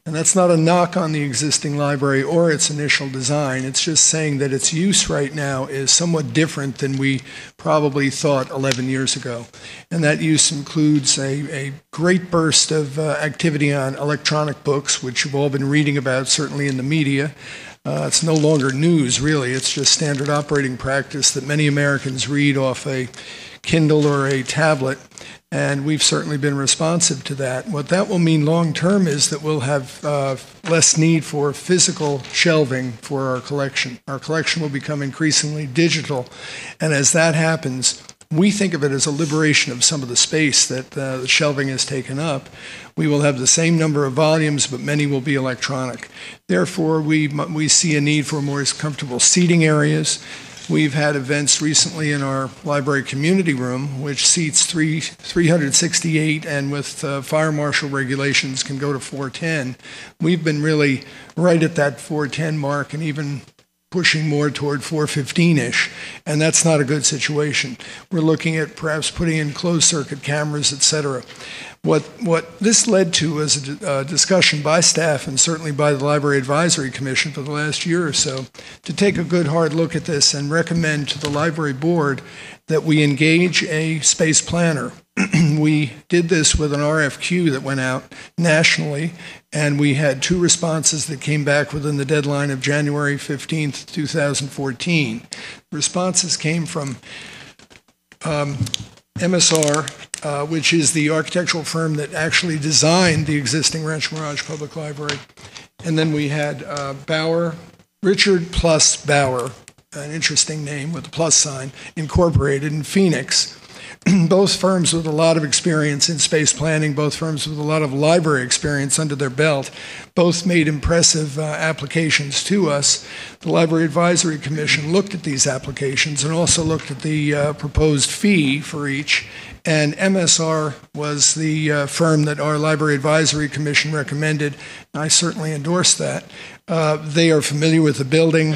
And that's not a knock on the existing library or its initial design. It's just saying that its use right now is somewhat different than we probably thought 11 years ago. And that use includes a great burst of activity on electronic books, which you've all been reading about, certainly in the media. It's no longer news, really. It's just standard operating practice that many Americans read off a Kindle or a tablet. And we've certainly been responsive to that. What that will mean long-term is that we'll have less need for physical shelving for our collection. Our collection will become increasingly digital. And as that happens, we think of it as a liberation of some of the space that the shelving has taken up. We will have the same number of volumes, but many will be electronic. Therefore, we see a need for more comfortable seating areas. We've had events recently in our library community room, which seats 368, and with fire marshal regulations can go to 410. We've been really right at that 410 mark and even pushing more toward 415-ish, and that's not a good situation. We're looking at perhaps putting in closed-circuit cameras, et cetera. What this led to was a discussion by staff and certainly by the Library Advisory Commission for the last year or so to take a good hard look at this and recommend to the library board that we engage a space planner. We did this with an RFQ that went out nationally, and we had 2 responses that came back within the deadline of January 15th, 2014. Responses came from MSR, which is the architectural firm that actually designed the existing Rancho Mirage Public Library. And then we had Bauer, Richard plus Bauer, an interesting name with a plus sign, Incorporated in Phoenix. Both firms with a lot of experience in space planning, both firms with a lot of library experience under their belt, both made impressive applications to us. The Library Advisory Commission looked at these applications and also looked at the proposed fee for each, and MSR was the firm that our Library Advisory Commission recommended, and I certainly endorsed that. They are familiar with the building.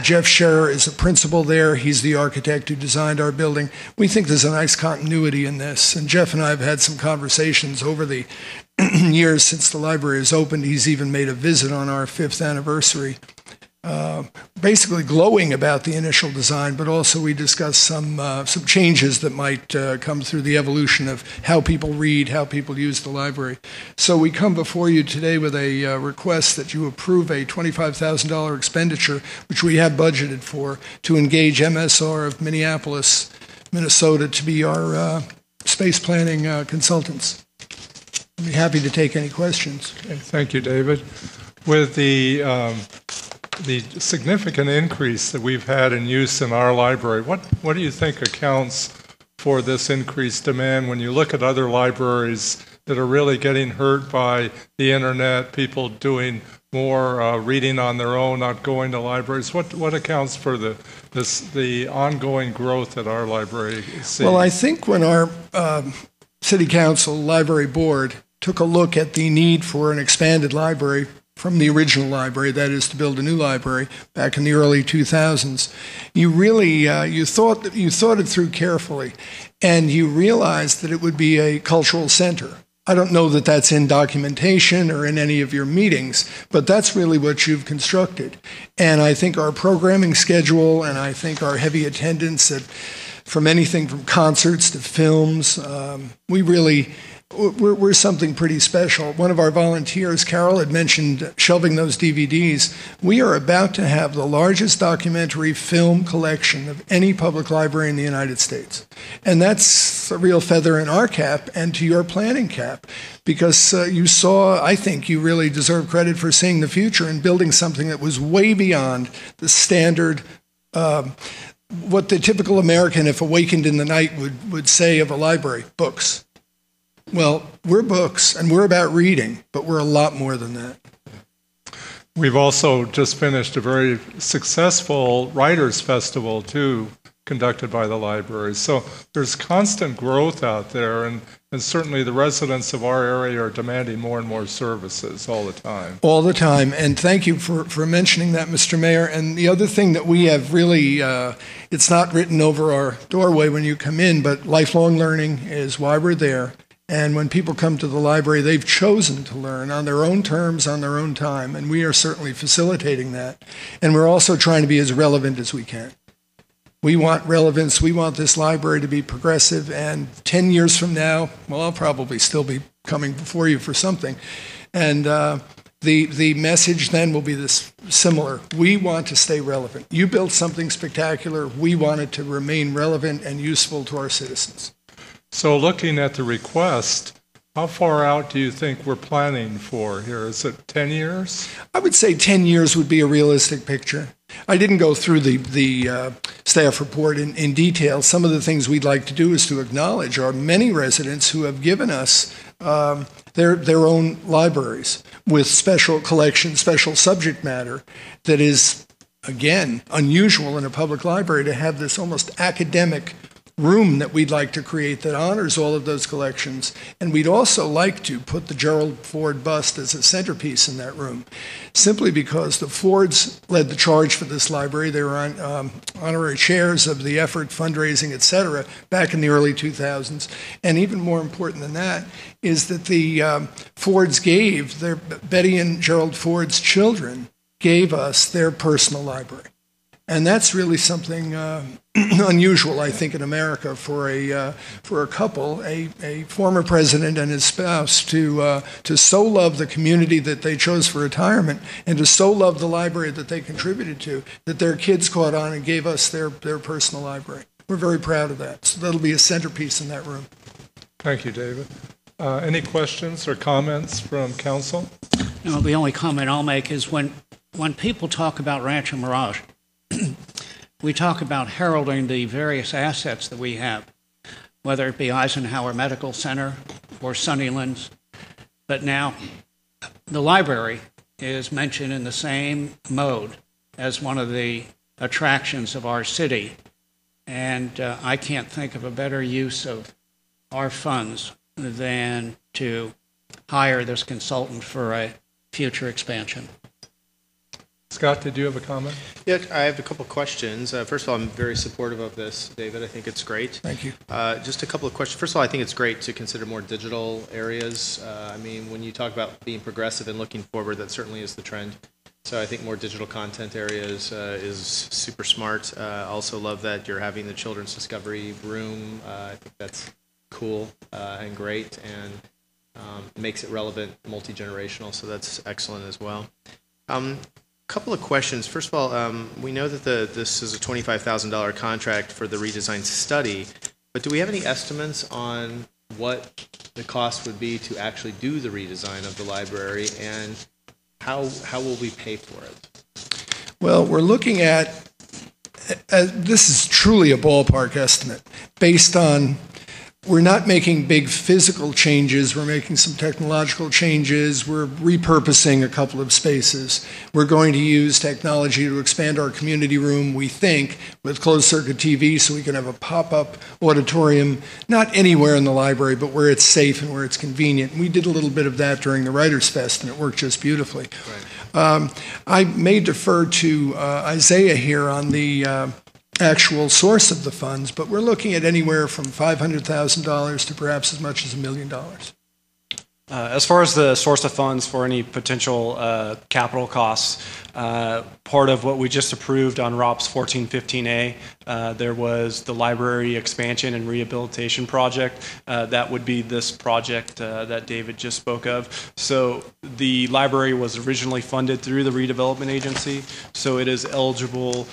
Jeff Scherer is a principal there. He's the architect who designed our building. We think there's a nice continuity in this, and Jeff and I have had some conversations over the years since the library has opened. He's even made a visit on our 5th anniversary, basically glowing about the initial design, but also we discussed some changes that might come through the evolution of how people read, how people use the library. So we come before you today with a request that you approve a $25,000 expenditure, which we have budgeted for, to engage MSR of Minneapolis, Minnesota, to be our space planning consultants. I'd be happy to take any questions. Okay, thank you, David. With the significant increase that we've had in use in our library, what do you think accounts for this increased demand when you look at other libraries that are really getting hurt by the internet, people doing more reading on their own, not going to libraries? What accounts for the ongoing growth that our library is seeing? Well, I think when our City Council Library Board took a look at the need for an expanded library from the original library, that is to build a new library back in the early 2000s, you really you thought it through carefully, and you realized that it would be a cultural center. I don't know that that's in documentation or in any of your meetings, but that's really what you've constructed. And I think our programming schedule and I think our heavy attendance from anything from concerts to films, we're something pretty special. One of our volunteers, Carol, had mentioned shelving those DVDs. We are about to have the largest documentary film collection of any public library in the United States. And that's a real feather in our cap and to your planning cap, because you saw, I think you really deserve credit for seeing the future and building something that was way beyond the standard what the typical American, if awakened in the night, would say of a library: books. Well, we're books, and we're about reading, but we're a lot more than that. We've also just finished a very successful Writers' Festival, too, conducted by the library. So there's constant growth out there, and certainly the residents of our area are demanding more and more services all the time. All the time, and thank you for mentioning that, Mr. Mayor. And the other thing that we have really, it's not written over our doorway when you come in, but lifelong learning is why we're there. And when people come to the library, they've chosen to learn on their own terms, on their own time, and we are certainly facilitating that. And we're also trying to be as relevant as we can. We want relevance. We want this library to be progressive, and 10 years from now, well, I'll probably still be coming before you for something. And the message then will be this similar. We want to stay relevant. You built something spectacular. We want it to remain relevant and useful to our citizens. So looking at the request, how far out do you think we're planning for here? Is it 10 years? I would say 10 years would be a realistic picture. I didn't go through the staff report in detail. Some of the things we'd like to do is to acknowledge our many residents who have given us their own libraries with special collections, special subject matter that is, again, unusual in a public library to have this almost academic room that we'd like to create that honors all of those collections. And we'd also like to put the Gerald Ford bust as a centerpiece in that room, simply because the Fords led the charge for this library. They were on honorary chairs of the effort, fundraising, et cetera, back in the early 2000s. And even more important than that is that the Fords gave, Betty and Gerald Ford's children gave us their personal library. And that's really something unusual, I think, in America for a couple, a former president and his spouse, to so love the community that they chose for retirement and to so love the library that they contributed to, that their kids caught on and gave us their personal library. We're very proud of that. So that'll be a centerpiece in that room. Thank you, David. Any questions or comments from council? No, the only comment I'll make is when people talk about Rancho Mirage, we talk about heralding the various assets that we have, whether it be Eisenhower Medical Center or Sunnylands. But now the library is mentioned in the same mode as one of the attractions of our city. And I can't think of a better use of our funds than to hire this consultant for a future expansion. Scott, did you have a comment? Yeah, I have a couple of questions. First of all, I'm very supportive of this, David. I think it's great. Thank you. Just a couple of questions. First of all, I think it's great to consider more digital areas. I mean, when you talk about being progressive and looking forward, that certainly is the trend. So I think more digital content areas is super smart. Also love that you're having the Children's Discovery Room. I think that's cool and great, and makes it relevant, multi-generational, so that's excellent as well. Couple of questions. First of all, we know that this is a $25,000 contract for the redesign study, but do we have any estimates on what the cost would be to actually do the redesign of the library, and how will we pay for it? Well, we're looking at, this is truly a ballpark estimate, based on, we're not making big physical changes, we're making some technological changes, we're repurposing a couple of spaces. We're going to use technology to expand our community room, we think, with closed-circuit TV so we can have a pop-up auditorium, not anywhere in the library, but where it's safe and where it's convenient. We did a little bit of that during the Writers' Fest, and it worked just beautifully. Right. I may defer to Isaiah here on the actual source of the funds, but we're looking at anywhere from $500,000 to perhaps as much as $1 million. As far as the source of funds for any potential capital costs, part of what we just approved on ROPS 1415A, there was the library expansion and rehabilitation project. That would be this project that David just spoke of. So the library was originally funded through the redevelopment agency, so it is eligible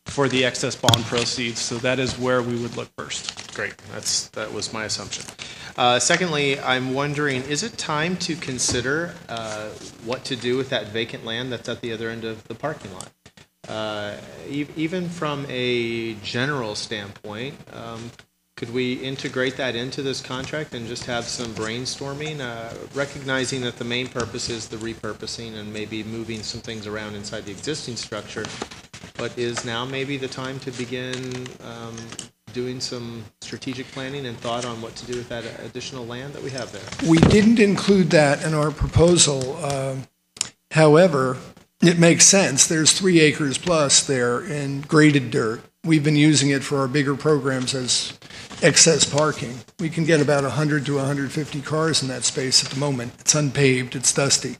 for the excess bond proceeds. So that is where we would look first. Great. That was my assumption. Secondly, I'm wondering, is it time to consider what to do with that vacant land that's at the other end of the parking lot? Even from a general standpoint, could we integrate that into this contract and just have some brainstorming, recognizing that the main purpose is the repurposing and maybe moving some things around inside the existing structure, but is now maybe the time to begin doing some strategic planning and thought on what to do with that additional land that we have there? We didn't include that in our proposal. However, it makes sense. There's 3 acres plus there in graded dirt. We've been using it for our bigger programs as excess parking. We can get about 100 to 150 cars in that space at the moment. It's unpaved, it's dusty.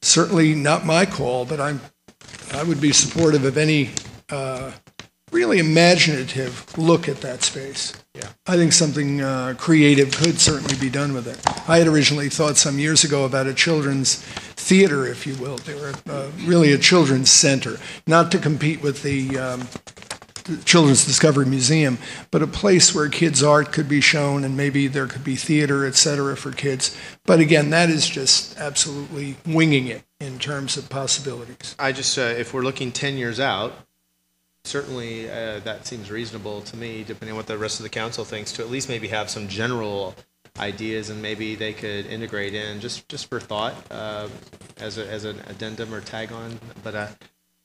Certainly not my call, but I would be supportive of any really imaginative look at that space. Yeah. I think something creative could certainly be done with it. I had originally thought some years ago about a children's theater, if you will. They were really a children's center, not to compete with the Children's Discovery Museum, but a place where kids' art could be shown, and maybe there could be theater, et cetera, for kids. But again, that is just absolutely winging it in terms of possibilities. I just, if we're looking 10 years out, certainly that seems reasonable to me, depending on what the rest of the council thinks, to at least maybe have some general ideas, and maybe they could integrate in just for thought as an addendum or tag on. But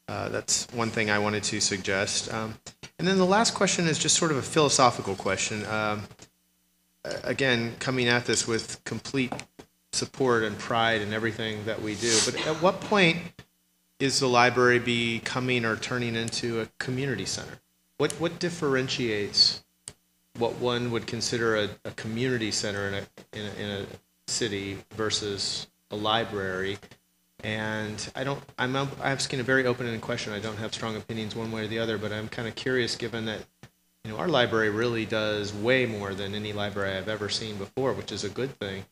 that's one thing I wanted to suggest. And then the last question is just sort of a philosophical question. Again, coming at this with complete support and pride in everything that we do, but at what point is the library becoming or turning into a community center? What differentiates what one would consider a community center in a city versus a library? And I'm asking a very open-ended question. I don't have strong opinions one way or the other, but I'm kind of curious, given that our library really does way more than any library I've ever seen before, which is a good thing.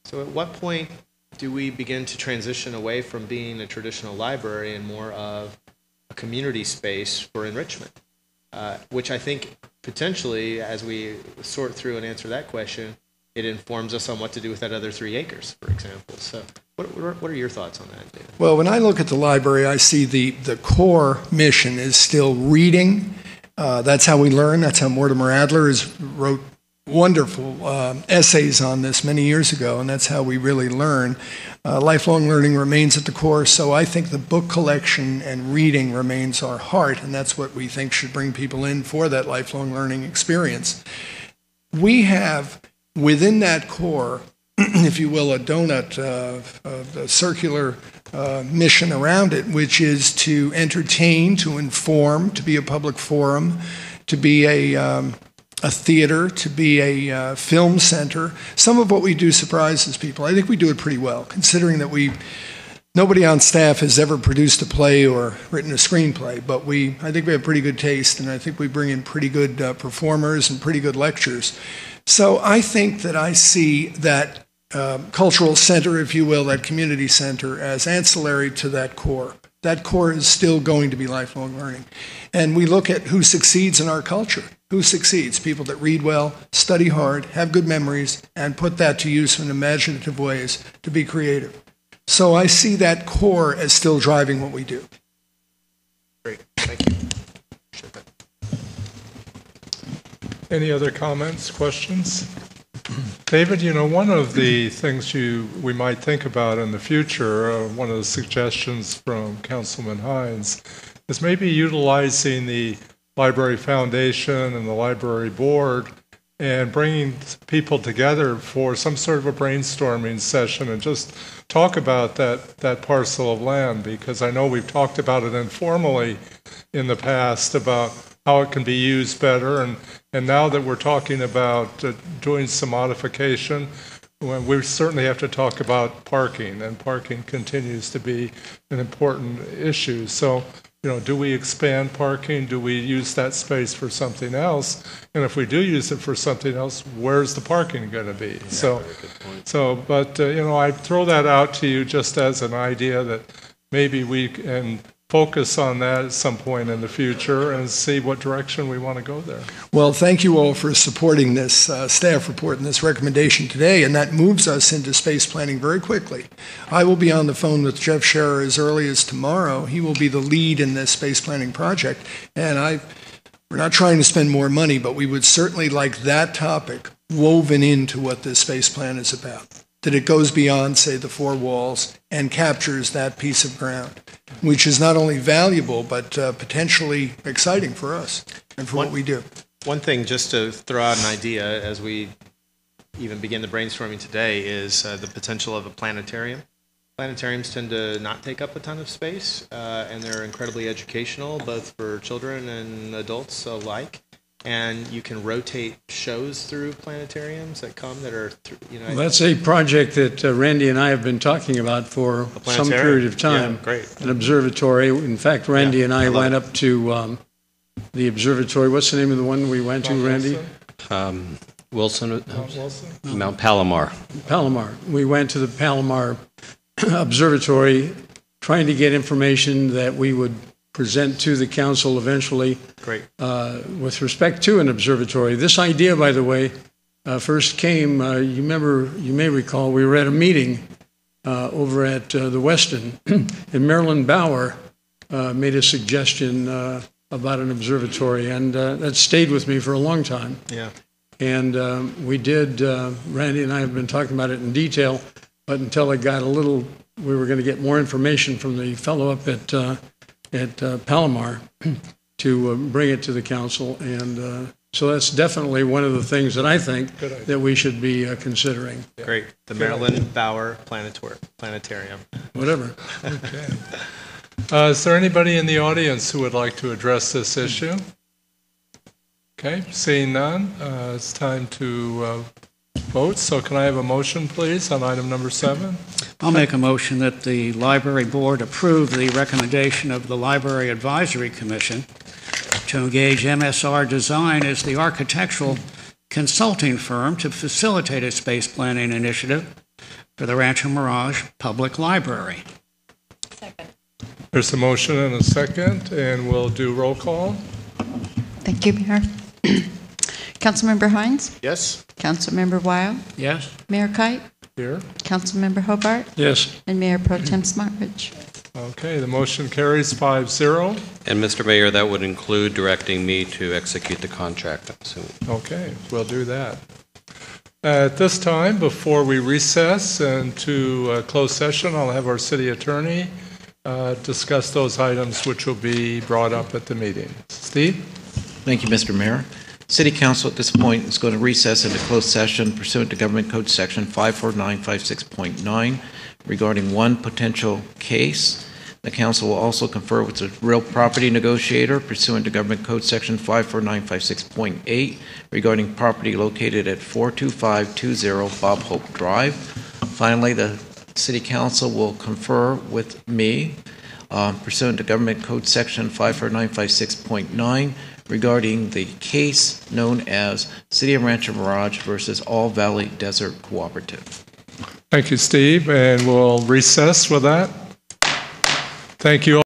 So at what point do we begin to transition away from being a traditional library and more of a community space for enrichment? Which I think potentially, as we sort through and answer that question, it informs us on what to do with that other 3 acres, for example. So what are your thoughts on that, David? Well, when I look at the library, I see the core mission is still reading. That's how we learn. That's how Mortimer Adler wrote wonderful essays on this many years ago, and that's how we really learn. Lifelong learning remains at the core, so I think the book collection and reading remains our heart, and that's what we think should bring people in for that lifelong learning experience. We have, within that core, if you will, a donut, a circular mission around it, which is to entertain, to inform, to be a public forum, to be a theater, to be a film center. Some of what we do surprises people. I think we do it pretty well, considering that nobody on staff has ever produced a play or written a screenplay, but I think we have pretty good taste, and I think we bring in pretty good performers and pretty good lectures. So I think that I see that cultural center, if you will, that community center, as ancillary to that core. That core is still going to be lifelong learning. And we look at who succeeds in our culture. Who succeeds? People that read well, study hard, have good memories, and put that to use in imaginative ways to be creative. So I see that core as still driving what we do. Great, thank you. Any other comments, questions? David, one of the things we might think about in the future, one of the suggestions from Councilman Hines, is maybe utilizing the Library Foundation and the Library Board and bringing people together for some sort of a brainstorming session and just talk about that parcel of land, because I know we've talked about it informally in the past about how it can be used better, and now that we're talking about doing some modification, we certainly have to talk about parking, and parking continues to be an important issue. So, do we expand parking? Do we use that space for something else? And if we do use it for something else, where's the parking going to be? Yeah, but I throw that out to you just as an idea that maybe we can focus on that at some point in the future and see what direction we want to go there. Well, thank you all for supporting this staff report and this recommendation today, and that moves us into space planning very quickly. I will be on the phone with Jeff Scherer as early as tomorrow. He will be the lead in this space planning project, and we're not trying to spend more money, but we would certainly like that topic woven into what this space plan is about, that it goes beyond, say, the 4 walls and captures that piece of ground, which is not only valuable, but potentially exciting for us and for what we do. One thing, just to throw out an idea as we even begin the brainstorming today, is the potential of a planetarium. Planetariums tend to not take up a ton of space, and they're incredibly educational, both for children and adults alike. And you can rotate shows through planetariums that come that are, Well, that's a project that Randy and I have been talking about for some period of time. Yeah, great. An observatory. In fact, Randy and I went up to the observatory. What's the name of the one we went to, Randy? Wilson? Mount Palomar. Palomar. We went to the Palomar Observatory trying to get information that we would present to the council eventually. Great. With respect to an observatory. This idea, by the way, first came, you may recall, we were at a meeting over at the Westin, and Marilyn Bauer made a suggestion about an observatory, and that stayed with me for a long time. Yeah. And we did, Randy and I have been talking about it in detail, but until it got we were going to get more information from the fellow up at Palomar to bring it to the council. And so that's definitely one of the things that I think that we should be considering. Great. The Marilyn Bauer Planetarium. Whatever. Okay. Is there anybody in the audience who would like to address this issue? Okay, seeing none, it's time to vote. So can I have a motion, please, on item number 7? I'll make a motion that the Library Board approve the recommendation of the Library Advisory Commission to engage MSR Design as the architectural consulting firm to facilitate a space planning initiative for the Rancho Mirage Public Library. Second. There's a motion and a second, and we'll do roll call. Thank you, Mayor. Councilmember Hines? Yes. Councilmember Weil? Yes. Mayor Kite? Here. Councilmember Hobart? Yes. And Mayor Pro Tem Smartridge. Okay, the motion carries 5-0. And Mr. Mayor, that would include directing me to execute the contract, I'm assuming. Okay, we'll do that. At this time, before we recess into a closed session, I'll have our city attorney discuss those items which will be brought up at the meeting. Steve? Thank you, Mr. Mayor. City Council at this point is going to recess into closed session pursuant to Government Code Section 54956.9 regarding one potential case. The Council will also confer with the real property negotiator pursuant to Government Code Section 54956.8 regarding property located at 42520 Bob Hope Drive. Finally, the City Council will confer with me pursuant to Government Code Section 54956.9 regarding the case known as City of Rancho Mirage versus All Valley Desert Cooperative. Thank you, Steve, and we'll recess with that. Thank you all.